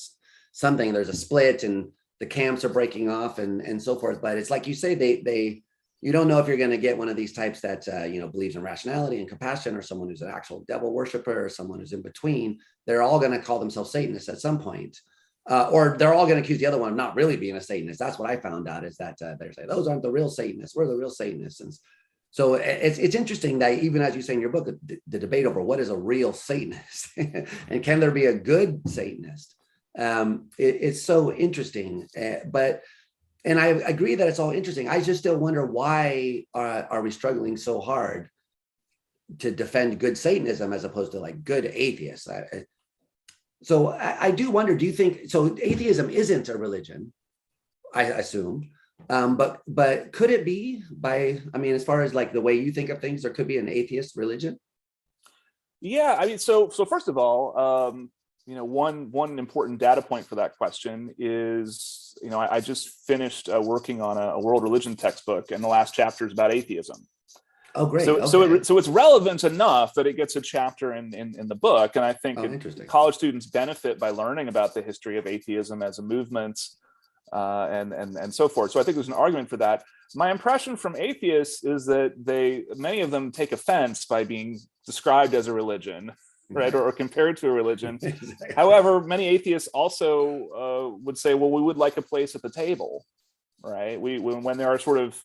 something. There's a split, and the camps are breaking off, and so forth. But it's like you say, you don't know if you're going to get one of these types that believes in rationality and compassion, or someone who's an actual devil worshiper, or someone who's in between. They're all going to call themselves Satanists at some point, or they're all going to accuse the other one of not really being a Satanist. That's what I found out, is that they're saying those aren't the real Satanists. We're the real Satanists. And so it's interesting that, even as you say in your book, the debate over what is a real Satanist and can there be a good Satanist, it's so interesting. And I agree that it's all interesting. I just still wonder, why are we struggling so hard to defend good Satanism as opposed to like good atheists? So I do wonder, do you think, so atheism isn't a religion, I assume, but could it be, as far as like the way you think of things, there could be an atheist religion? Yeah, I mean, so first of all, one important data point for that question is, I just finished working on a world religion textbook, and the last chapter is about atheism. Oh, great. So, okay. so it's relevant enough that it gets a chapter in the book. And I think college students benefit by learning about the history of atheism as a movement, and so forth. So I think there's an argument for that. My impression from atheists is that many of them take offense by being described as a religion, right, or compared to a religion. Exactly. However, many atheists also would say, well, we would like a place at the table, right? When there are sort of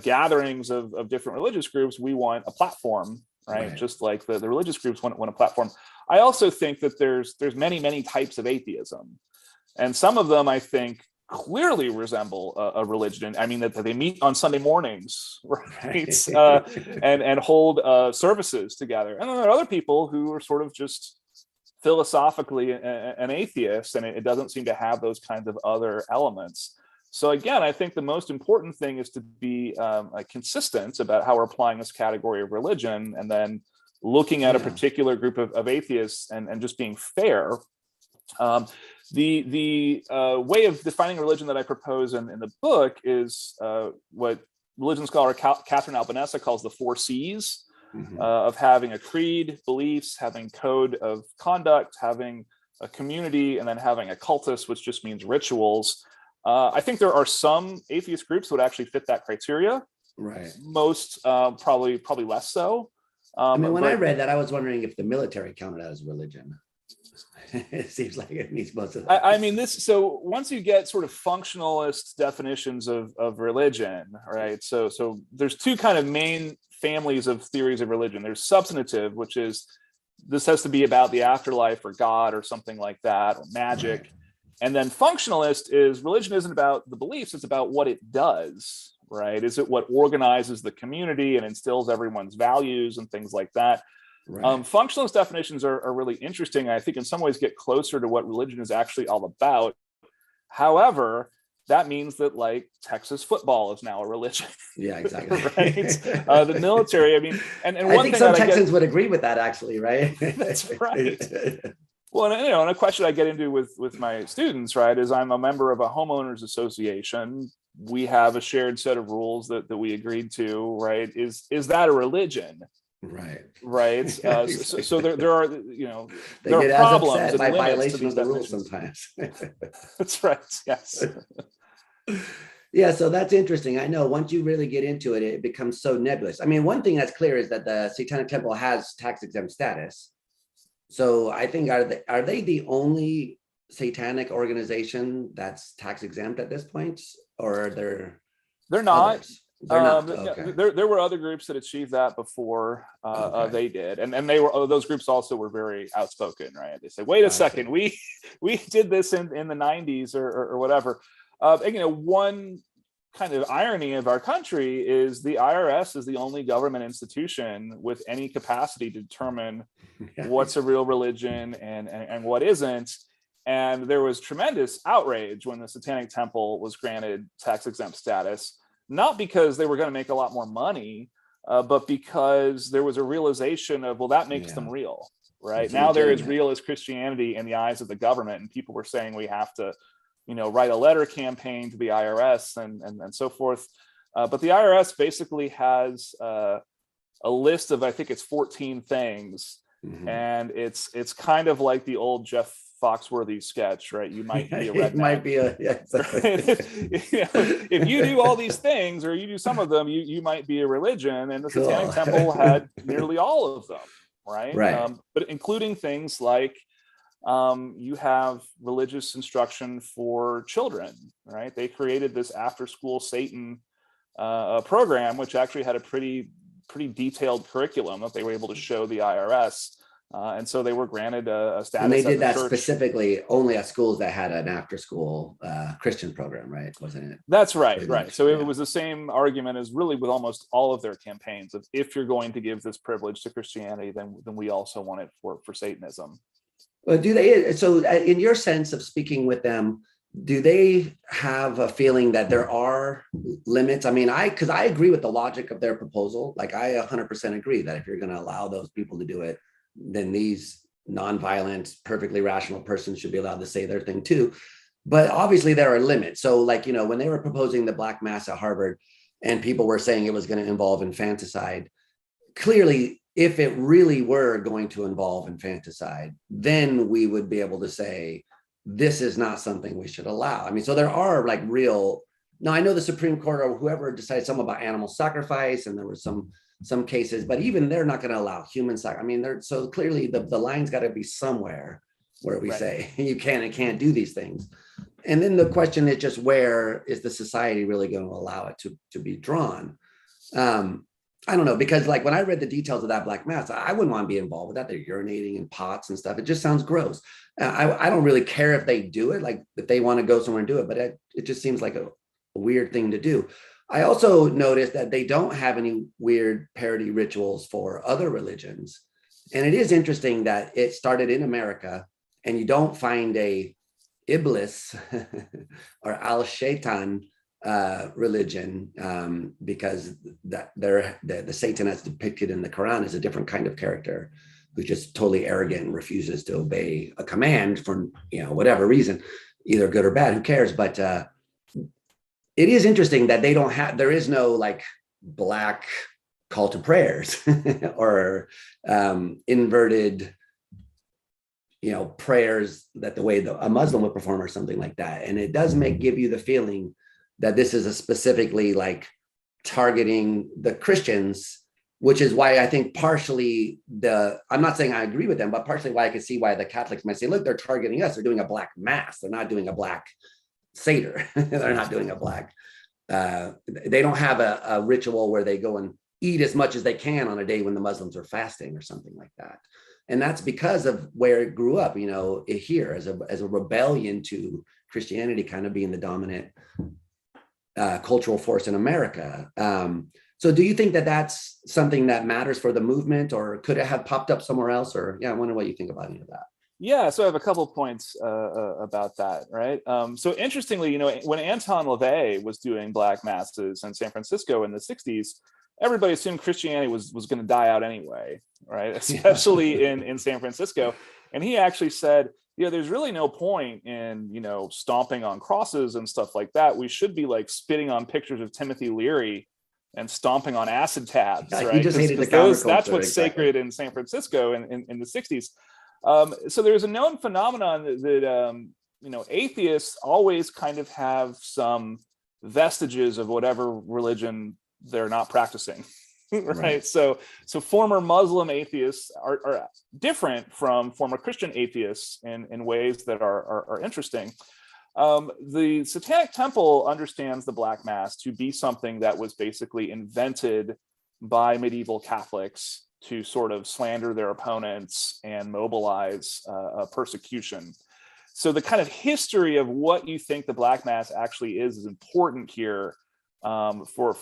gatherings of different religious groups, we want a platform, right? Just like the religious groups want a platform. I also think that there's many types of atheism, and some of them I think clearly resemble a religion. I mean, that they meet on Sunday mornings, right? And hold services together. And then there are other people who are sort of just philosophically an atheist, and it doesn't seem to have those kinds of other elements. So again, I think the most important thing is to be consistent about how we're applying this category of religion, and then looking at a particular group of atheists and just being fair. The way of defining religion that I propose in the book is what religion scholar Catherine Albanese calls the 4 C's, of having a creed, beliefs, having code of conduct, having a community, and then having a cultus, which just means rituals. I think there are some atheist groups that would actually fit that criteria. Right. Most probably less so. I mean, when I read that, I was wondering if the military counted as religion. It seems like it needs most of that. I mean, so once you get sort of functionalist definitions of religion, right? So there's 2 kind of main families of theories of religion. There's substantive, which is this has to be about the afterlife or God or something like that, or magic. Right. And then functionalist is religion isn't about the beliefs, it's about what it does, right? Is it what organizes the community and instills everyone's values and things like that? Right. Functionalist definitions are really interesting. I think in some ways get closer to what religion is actually all about. However, that means that like Texas football is now a religion. Yeah, exactly. Right. The military, I mean, and I think some Texans would agree with that actually, right? That's right. Well, and a question I get into with my students, right, is I'm a member of a homeowners association. We have a shared set of rules that we agreed to, right? Is that a religion? Right. So there are, there are problems by violation of the rules sometimes. That's right. Yes. Yeah, so that's interesting. I know once you really get into it, it becomes so nebulous. I mean, one thing that's clear is that the Satanic Temple has tax exempt status. So I think are they the only satanic organization that's tax exempt at this point, or are there? They're not. Others? They're not. Okay. There were other groups that achieved that before they did, and they were those groups also were very outspoken, right? They said, "Wait a second, we did this in the 90s or whatever." One kind of irony of our country is the IRS is the only government institution with any capacity to determine what's a real religion and what isn't. And there was tremendous outrage when the Satanic Temple was granted tax exempt status, not because they were going to make a lot more money, but because there was a realization of, well, that makes them real, right? It's now they're as real as Christianity in the eyes of the government. And people were saying we have to, write a letter campaign to the IRS and so forth. But the IRS basically has a list of, I think it's 14 things. Mm-hmm. And it's kind of like the old Jeff Foxworthy sketch, right? You might be a redneck. It might be if you do all these things, or you do some of them, you might be a religion. And the Satanic Temple had nearly all of them, right? But including things like you have religious instruction for children, right? They created this after-school Satan program, which actually had a pretty detailed curriculum that they were able to show the IRS. And so they were granted a status. And they did that specifically only at schools that had an after-school Christian program, right? Wasn't it? That's right, right. So it was the same argument as really with almost all of their campaigns of, if you're going to give this privilege to Christianity, then we also want it for Satanism. Well, do they? So in your sense of speaking with them, do they have a feeling that there are limits? I mean, because I agree with the logic of their proposal. Like I 100% agree that if you're going to allow those people to do it, then these nonviolent, perfectly rational persons should be allowed to say their thing too. But obviously there are limits. So like, when they were proposing the Black Mass at Harvard and people were saying it was going to involve infanticide, clearly, if it really were going to involve infanticide, then we would be able to say this is not something we should allow. I mean, so there are like real, now I know the Supreme Court or whoever decided something about animal sacrifice, and there were some cases, but even they're not going to allow human sacrifice. I mean, they're so clearly the line's got to be somewhere where we say you can and can't do these things. And then the question is just, where is the society really going to allow it to be drawn? I don't know, because like when I read the details of that black mass, I wouldn't want to be involved with that. They're urinating in pots and stuff. It just sounds gross. I don't really care if they do it, like if they want to go somewhere and do it, but it just seems like a weird thing to do. I also noticed that they don't have any weird parody rituals for other religions. And it is interesting that it started in America, and you don't find a Iblis or Al-Shaitan religion, because that the Satan as depicted in the Quran is a different kind of character who's just totally arrogant and refuses to obey a command for whatever reason, either good or bad, who cares. But it is interesting that they don't have, there is no like black call to prayers or inverted prayers that the way a Muslim would perform or something like that. And it does give you the feeling that this is a specifically like targeting the Christians, which is why I think partially I'm not saying I agree with them, but partially why I can see why the Catholics might say, look, they're targeting us. They're doing a black mass. They're not doing a black Seder. They're not doing a black, they don't have a ritual where they go and eat as much as they can on a day when the Muslims are fasting or something like that. And that's because of where it grew up, here as a rebellion to Christianity kind of being the dominant cultural force in America. So do you think that that's something that matters for the movement, or could it have popped up somewhere else? Or I wonder what you think about any of that. Yeah, so I have a couple of points about that, right? So interestingly, when Anton LaVey was doing black masses in San Francisco in the 60s, everybody assumed Christianity was going to die out anyway, right? Especially in San Francisco. And he actually said, there's really no point in, stomping on crosses and stuff like that. We should be like spitting on pictures of Timothy Leary and stomping on acid tabs, right? He just hated the that's what's sacred in San Francisco in the 60s. So there's a known phenomenon that atheists always kind of have some vestiges of whatever religion they're not practicing, right? So former Muslim atheists are different from former Christian atheists in ways that are interesting. The Satanic Temple understands the Black Mass to be something that was basically invented by medieval Catholics to sort of slander their opponents and mobilize persecution. So the kind of history of what you think the Black Mass actually is important here for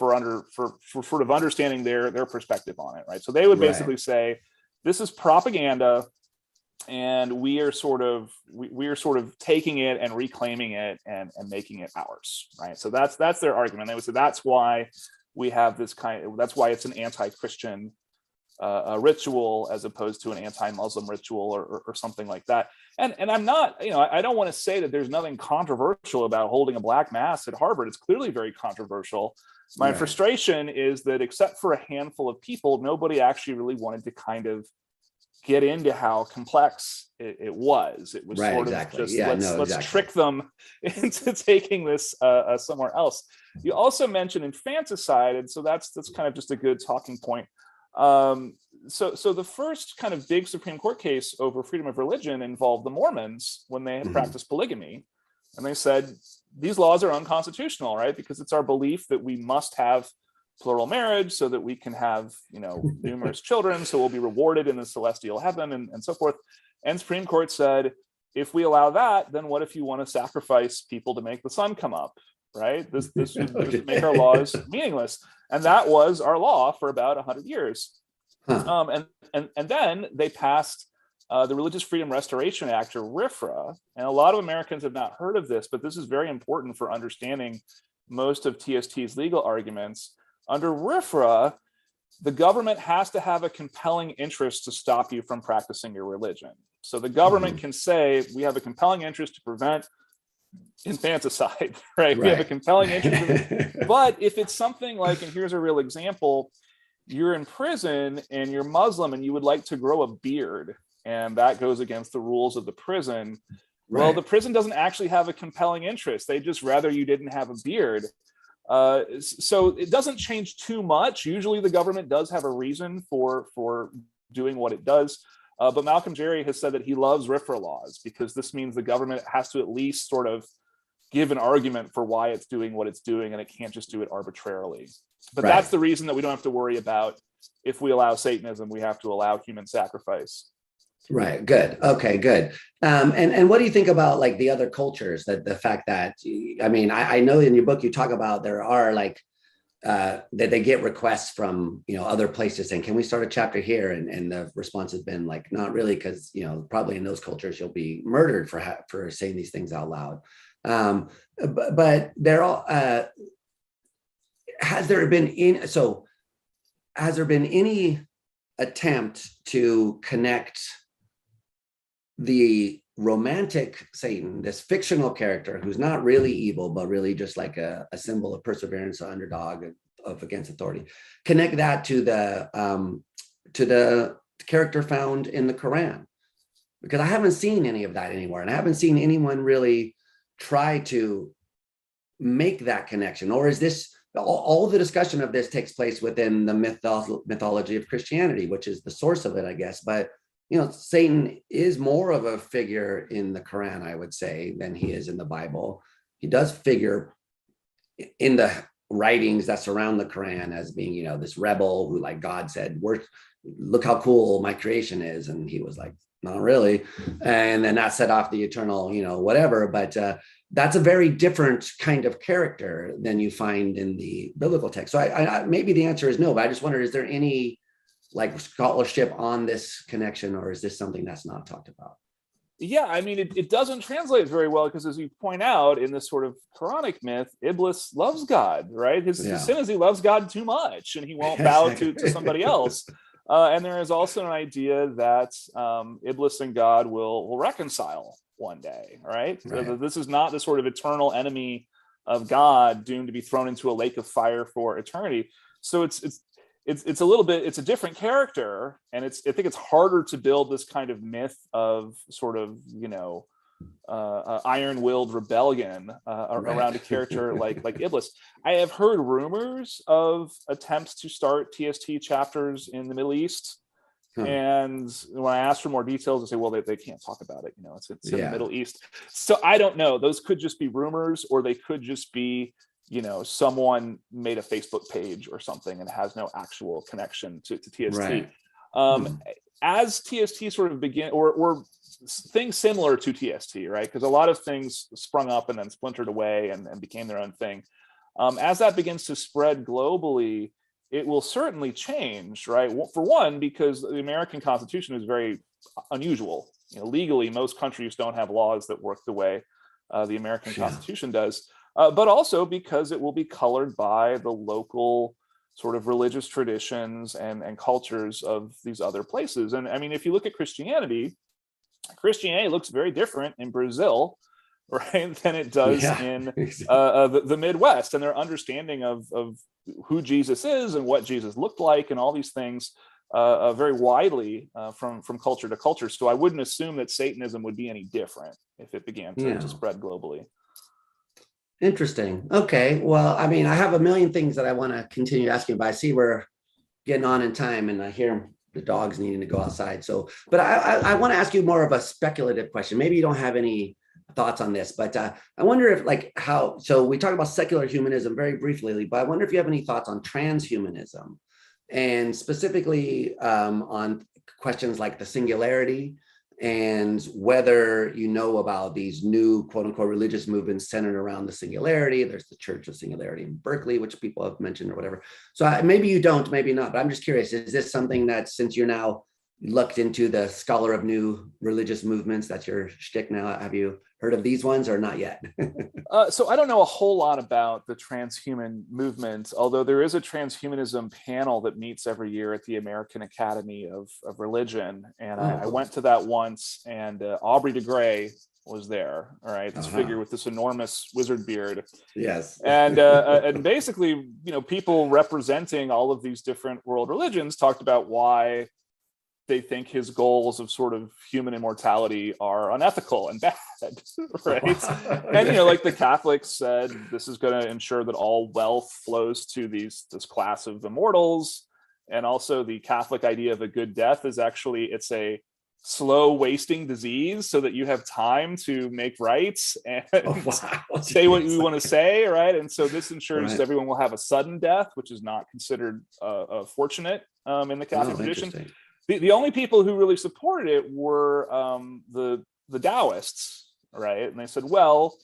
sort of understanding their perspective on it, right? So they would basically say, this is propaganda, and we are sort of taking it and reclaiming it and making it ours, right? So that's their argument. They would say that's why we have this that's why it's an anti-Christian ritual as opposed to an anti-Muslim ritual or something like that. And I'm not, I don't want to say that there's nothing controversial about holding a Black Mass at Harvard. It's clearly very controversial. My frustration is that except for a handful of people, nobody actually really wanted to kind of get into how complex it was. It was sort of just let's trick them into taking this somewhere else. You also mentioned infanticide, and so that's kind of just a good talking point. So the first kind of big Supreme Court case over freedom of religion involved the Mormons when they had practiced polygamy. And they said, these laws are unconstitutional, right? Because it's our belief that we must have plural marriage so that we can have, numerous children. So we'll be rewarded in the celestial heaven and so forth. And Supreme Court said, if we allow that, then what if you want to sacrifice people to make the sun come up, right? This would make our laws meaningless. And that was our law for about 100 years. And then they passed the Religious Freedom Restoration Act, or RFRA. And a lot of Americans have not heard of this, but this is very important for understanding most of TST's legal arguments. Under RFRA, the government has to have a compelling interest to stop you from practicing your religion. So the government can say, we have a compelling interest to prevent infanticide, right? We have a compelling interest. But if it's something like, and here's a real example, you're in prison and you're Muslim and you would like to grow a beard, and that goes against the rules of the prison, Well, Right. the prison doesn't actually have a compelling interest. They just rather you didn't have a beard. So it doesn't change too much. Usually the government does have a reason for doing what it does. But Malcolm Jerry has said that he loves RFRA laws because this means the government has to at least sort of give an argument for why it's doing what it's doing, and it can't just do it arbitrarily. But Right. that's the reason that we don't have to worry about, if we allow Satanism, we have to allow human sacrifice. Right. Good. Okay, good. And what do you think about like the other cultures, that the fact that, I mean, I know in your book you talk about there are like that they get requests from, you know, other places saying, can we start a chapter here? And the response has been like, not really, because, you know, probably in those cultures you'll be murdered for saying these things out loud. But they're all, has there been any attempt to connect the romantic Satan, this fictional character who's not really evil, but really just like a symbol of perseverance, an underdog of against authority, connect that to the character found in the Quran? Because I haven't seen any of that anywhere, and I haven't seen anyone really try to make that connection. Or is this all the discussion of this takes place within the mythology of Christianity, which is the source of it, I guess. But you know, Satan is more of a figure in the Quran, I would say, than he is in the Bible. He does figure in the writings that surround the Quran as being, you know, this rebel who, like God said, look how cool my creation is. And he was like, not really. And then that set off the eternal, you know, whatever. But that's a very different kind of character than you find in the biblical text. So I maybe the answer is no, but I just wonder, is there any like scholarship on this connection, or is this something that's not talked about? Yeah, I mean, it doesn't translate very well because, as you point out, in this sort of Quranic myth, Iblis loves God, right? His sin is he loves God too much, and he won't bow to somebody else. And there is also an idea that Iblis and God will reconcile one day, right? So this is not the sort of eternal enemy of God doomed to be thrown into a lake of fire for eternity. So it's a little bit, it's a different character, and I think it's harder to build this kind of myth of sort of, you know, iron-willed rebellion around a character like Iblis. I have heard rumors of attempts to start TST chapters in the Middle East. And when I ask for more details, they say, well, they can't talk about it. You know, it's in the Middle East. So I don't know. Those could just be rumors, or they could just be, you know, someone made a Facebook page or something and has no actual connection to TST. Right. As TST sort of begin, or things similar to TST, right? Because a lot of things sprung up and then splintered away and became their own thing. As that begins to spread globally, it will certainly change, right? For one, because the American Constitution is very unusual. You know, legally, most countries don't have laws that work the way the American Constitution does. But also because it will be colored by the local sort of religious traditions and cultures of these other places. And I mean, if you look at Christianity looks very different in Brazil, right, than it does in the Midwest. And their understanding of who Jesus is and what Jesus looked like and all these things very widely from culture to culture. So I wouldn't assume that Satanism would be any different if it began to spread globally. Interesting. Okay. Well, I mean, I have a million things that I want to continue asking, but I see we're getting on in time, and I hear the dogs needing to go outside. So, but I want to ask you more of a speculative question. Maybe you don't have any thoughts on this, but I wonder if so we talked about secular humanism very briefly, but I wonder if you have any thoughts on transhumanism, and specifically on questions like the singularity, and whether you know about these new quote unquote religious movements centered around the singularity. There's the Church of Singularity in Berkeley, which people have mentioned or whatever. So maybe you don't, maybe not, but I'm just curious, is this something that, since you're now looked into the scholar of new religious movements, that's your shtick now, have you heard of these ones or not yet? So I don't know a whole lot about the transhuman movement, although there is a transhumanism panel that meets every year at the American Academy of Religion. And I went to that once, and Aubrey de Grey was there. All right. This figure with this enormous wizard beard. Yes. And basically, you know, people representing all of these different world religions talked about why they think his goals of sort of human immortality are unethical and bad, right? And like the Catholics said, this is going to ensure that all wealth flows to this class of immortals. And also the Catholic idea of a good death is actually, it's a slow wasting disease so that you have time to make rights and say what you want to say, right? And so this ensures everyone will have a sudden death, which is not considered fortunate in the Catholic tradition. The only people who really supported it were the Taoists, right? And they said, well,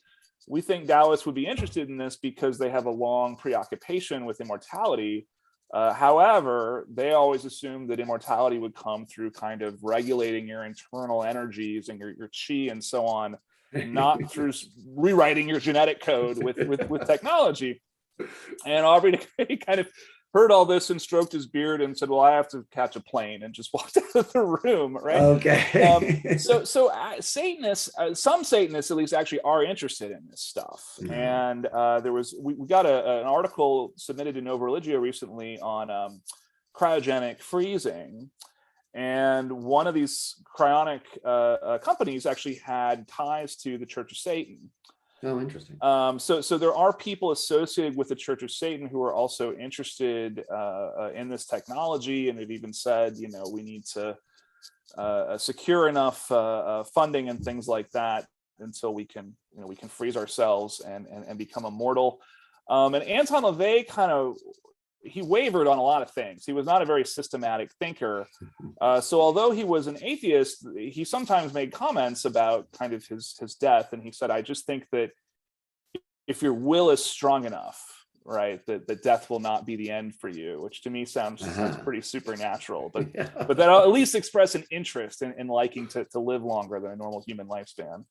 we think Taoists would be interested in this because they have a long preoccupation with immortality. However, they always assumed that immortality would come through kind of regulating your internal energies and your chi and so on, not through rewriting your genetic code with technology. And Aubrey de Grey kind of heard all this and stroked his beard and said, well, I have to catch a plane, and just walked out of the room, right? Okay. So Satanists, some Satanists at least, actually are interested in this stuff. And we got an article submitted to Nova Religio recently on cryogenic freezing. And one of these cryonic companies actually had ties to the Church of Satan. Oh, interesting. So there are people associated with the Church of Satan who are also interested in this technology, and they've even said, we need to secure enough funding and things like that until we can freeze ourselves and become immortal. And Anton LaVey he wavered on a lot of things. He was not a very systematic thinker. So although he was an atheist, he sometimes made comments about kind of his death. And he said, I just think that if your will is strong enough, right, that death will not be the end for you, which to me sounds pretty supernatural, but that'll at least express an interest in liking to live longer than a normal human lifespan.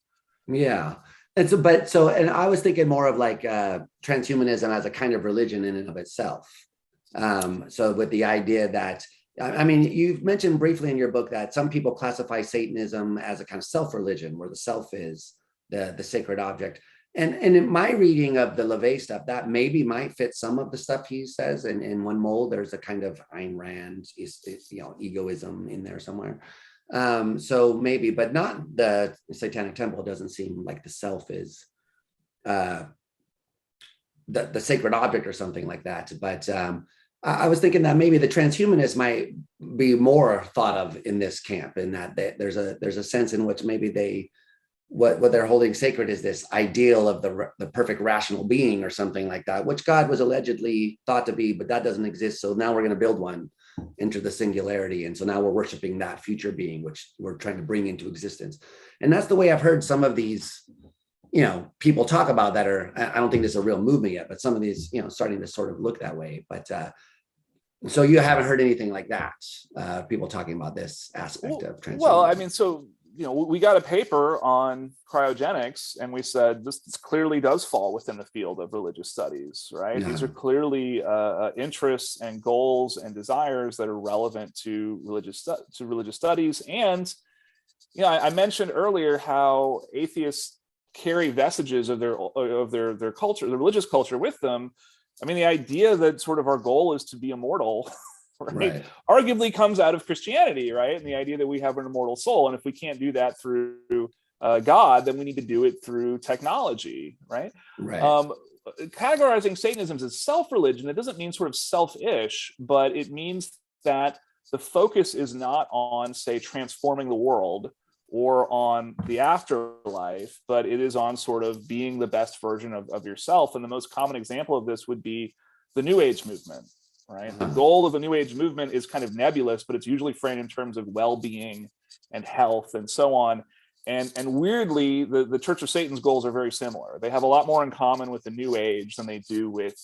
Yeah. And so, and I was thinking more of like transhumanism as a kind of religion in and of itself. So with the idea that, I mean, you've mentioned briefly in your book that some people classify Satanism as a kind of self-religion where the self is the sacred object. And in my reading of the LaVey stuff, that maybe might fit some of the stuff he says. And in one mold, there's a kind of Ayn Rand, egoism in there somewhere. So maybe, but not the Satanic Temple. Doesn't seem like the self is the sacred object or something like that. But I was thinking that maybe the transhumanists might be more thought of in this camp, in that there's a sense in which maybe what they're holding sacred is this ideal of the perfect rational being or something like that, which God was allegedly thought to be, but that doesn't exist. So now we're going to build one into the singularity. And so now we're worshiping that future being, which we're trying to bring into existence. And that's the way I've heard some of these, people talk about that I don't think there's a real movement yet, but some of these, starting to sort of look that way. But so you haven't heard anything like that, people talking about this aspect of transhumanism? Well, I mean, so, we got a paper on cryogenics, and we said this clearly does fall within the field of religious studies, right? Yeah. These are clearly interests and goals and desires that are relevant to religious studies. And, I mentioned earlier how atheists carry vestiges of their culture, the religious culture, with them. I mean, the idea that sort of our goal is to be immortal, right, arguably comes out of Christianity, right? And the idea that we have an immortal soul. And if we can't do that through God, then we need to do it through technology, right? Categorizing Satanism as self-religion, it doesn't mean sort of selfish, but it means that the focus is not on, say, transforming the world or on the afterlife, but it is on sort of being the best version of yourself. And the most common example of this would be the New Age movement, right? The goal of the New Age movement is kind of nebulous, but it's usually framed in terms of well-being and health and so on. And weirdly, the Church of Satan's goals are very similar. They have a lot more in common with the New Age than they do with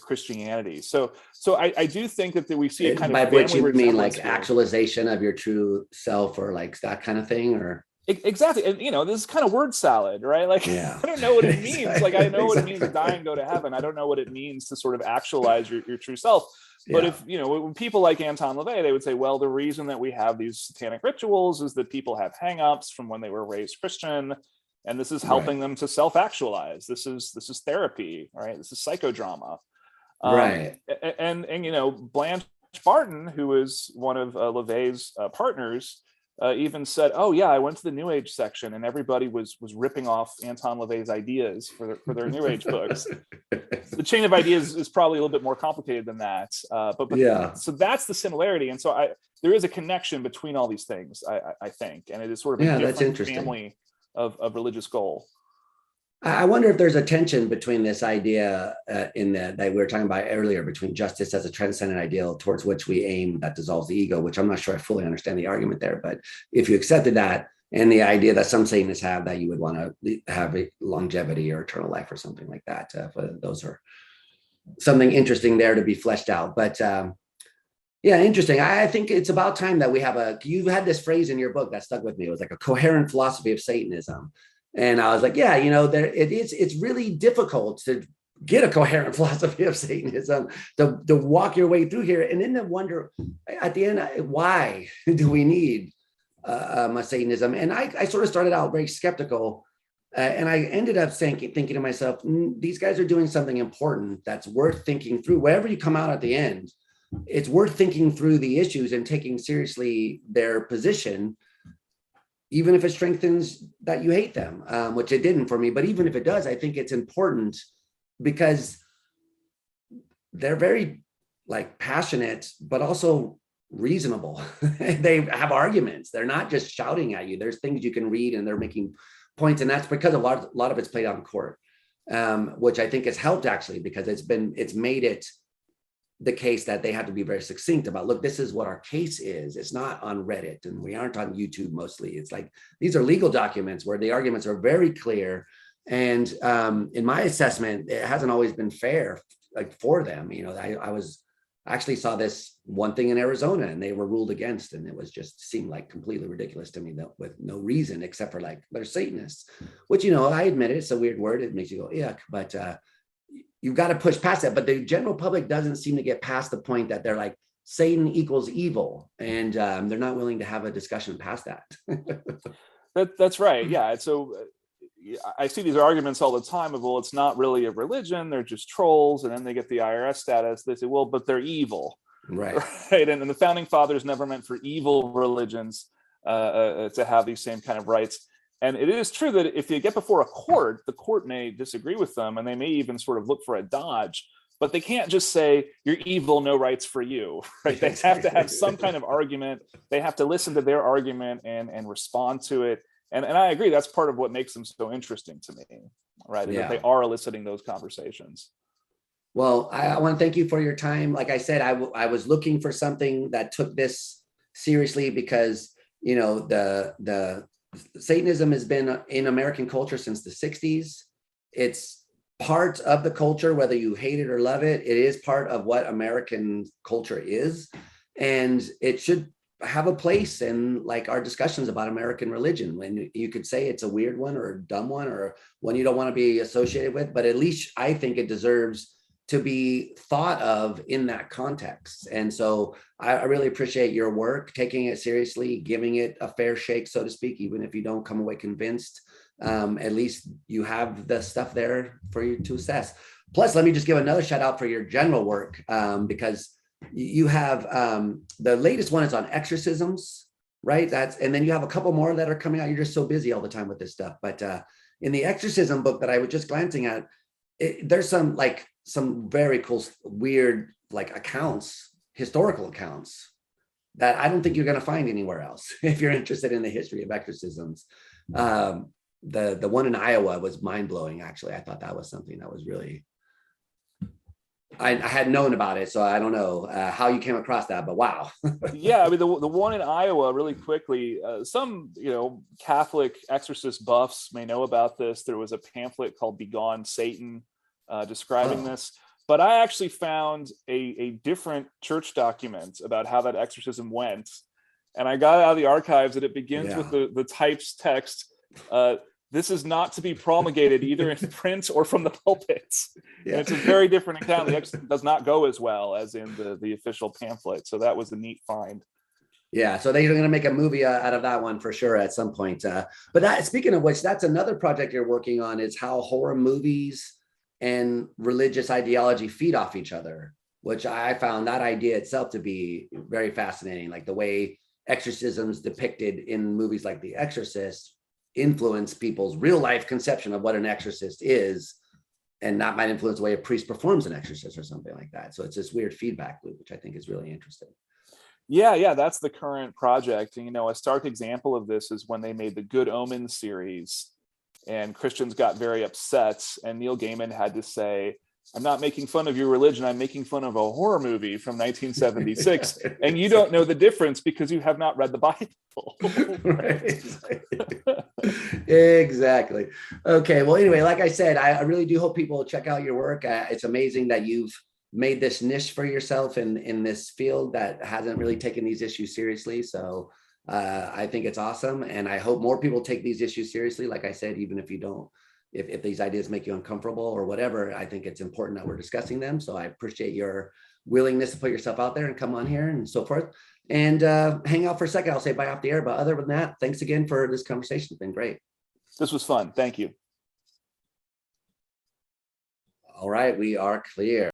Christianity. So I do think that we see a kind by of which you mean like actualization of your true self, or like that kind of thing, or exactly. And this is kind of word salad, right? Like, I don't know what it means. Like, I know what it means to die and go to heaven. I don't know what it means to sort of actualize your true self. But if when people like Anton LaVey, they would say, well, the reason that we have these satanic rituals is that people have hang-ups from when they were raised Christian, and this is helping them to self-actualize. This is therapy, right? This is psychodrama, And Blanche Barton, who is one of LaVey's partners, even said, "Oh yeah, I went to the New Age section, and everybody was ripping off Anton LaVey's ideas for their New Age books." The chain of ideas is probably a little bit more complicated than that, but Yeah. so that's the similarity, and so there is a connection between all these things, I think, and it is sort of a different family of religious goal. I wonder if there's a tension between this idea that we were talking about earlier, between justice as a transcendent ideal towards which we aim that dissolves the ego, which I'm not sure I fully understand the argument there. But if you accepted that, and the idea that some Satanists have that you would want to have a longevity or eternal life or something like that, those are something interesting there to be fleshed out. But yeah, interesting. I think it's about time that we have you had this phrase in your book that stuck with me. It was like a coherent philosophy of Satanism. And I was like, yeah, it's really difficult to get a coherent philosophy of Satanism, to walk your way through here. And then to wonder at the end, why do we need a Satanism? And I sort of started out very skeptical. And I ended up thinking to myself, these guys are doing something important that's worth thinking through. Wherever you come out at the end, it's worth thinking through the issues and taking seriously their position, even if it strengthens that you hate them, which it didn't for me. But even if it does, I think it's important because they're very passionate, but also reasonable. They have arguments. They're not just shouting at you. There's things you can read and they're making points. And that's because a lot of it's played out in court, which I think has helped actually, because it's made it the case that they have to be very succinct about, look, this is what our case is. It's not on Reddit and we aren't on YouTube mostly. It's like, these are legal documents where the arguments are very clear. And in my assessment, it hasn't always been fair for them. I actually saw this one thing in Arizona and they were ruled against, and it was just seemed like completely ridiculous to me, with no reason except for they're Satanists, which, I admit it's a weird word. It makes you go, yuck, but you've got to push past that. But the general public doesn't seem to get past the point that they're like, Satan equals evil. And they're not willing to have a discussion past that. That's right. Yeah. So I see these arguments all the time of, well, it's not really a religion. They're just trolls. And then they get the IRS status. They say, well, but they're evil. Right. Right. And the founding fathers never meant for evil religions to have these same kind of rights. And it is true that if you get before a court, the court may disagree with them and they may even sort of look for a dodge, but they can't just say, you're evil, no rights for you, right? They have to have some kind of argument. They have to listen to their argument and respond to it. And I agree, that's part of what makes them so interesting to me, right? Yeah. That they are eliciting those conversations. Well, I want to thank you for your time. Like I said, I was looking for something that took this seriously because, the Satanism has been in American culture since the 60s. It's part of the culture, whether you hate it or love it. It is part of what American culture is. And it should have a place in our discussions about American religion. When you could say it's a weird one or a dumb one or one you don't want to be associated with, but at least I think it deserves to be thought of in that context. And so I really appreciate your work, taking it seriously, giving it a fair shake, so to speak, even if you don't come away convinced. At least you have the stuff there for you to assess. Plus, let me just give another shout out for your general work, because you have the latest one is on exorcisms, right? And then you have a couple more that are coming out. You're just so busy all the time with this stuff. But in the exorcism book that I was just glancing at, there's some very cool, weird accounts, historical accounts that I don't think you're going to find anywhere else if you're interested in the history of exorcisms. The one in Iowa was mind-blowing, actually. I thought that was something that was really, I had known about it, so I don't know how you came across that, but wow. Yeah, I mean, the one in Iowa, really quickly, some Catholic exorcist buffs may know about this. There was a pamphlet called Begone Satan describing this, but I actually found a different church document about how that exorcism went, and I got it out of the archives, and it begins with the types text, this is not to be promulgated either in print or from the pulpits. Yeah. And it's a very different account. The exorcism does not go as well as in the official pamphlet, so that was a neat find. Yeah, so they're going to make a movie out of that one for sure at some point. But speaking of which, that's another project you're working on, is how horror movies and religious ideology feed off each other. which I found that idea itself to be very fascinating. Like the way exorcisms depicted in movies like The Exorcist influence people's real life conception of what an exorcist is, and that might influence the way a priest performs an exorcist or something like that. So it's this weird feedback loop, which I think is really interesting. Yeah, that's the current project. And, a stark example of this is when they made the Good Omens series, and Christians got very upset, and Neil Gaiman had to say, I'm not making fun of your religion, I'm making fun of a horror movie from 1976, and you don't know the difference because you have not read the Bible. Exactly. Okay, well, anyway, like I said, I really do hope people check out your work. It's amazing that you've made this niche for yourself in this field that hasn't really taken these issues seriously. So I think it's awesome, and I hope more people take these issues seriously. Like I said, even if you don't, if these ideas make you uncomfortable or whatever, I think it's important that we're discussing them. So I appreciate your willingness to put yourself out there and come on here and so forth. And hang out for a second. I'll say bye off the air. But other than that, thanks again for this conversation. It's been great. This was fun. Thank you. All right, we are clear.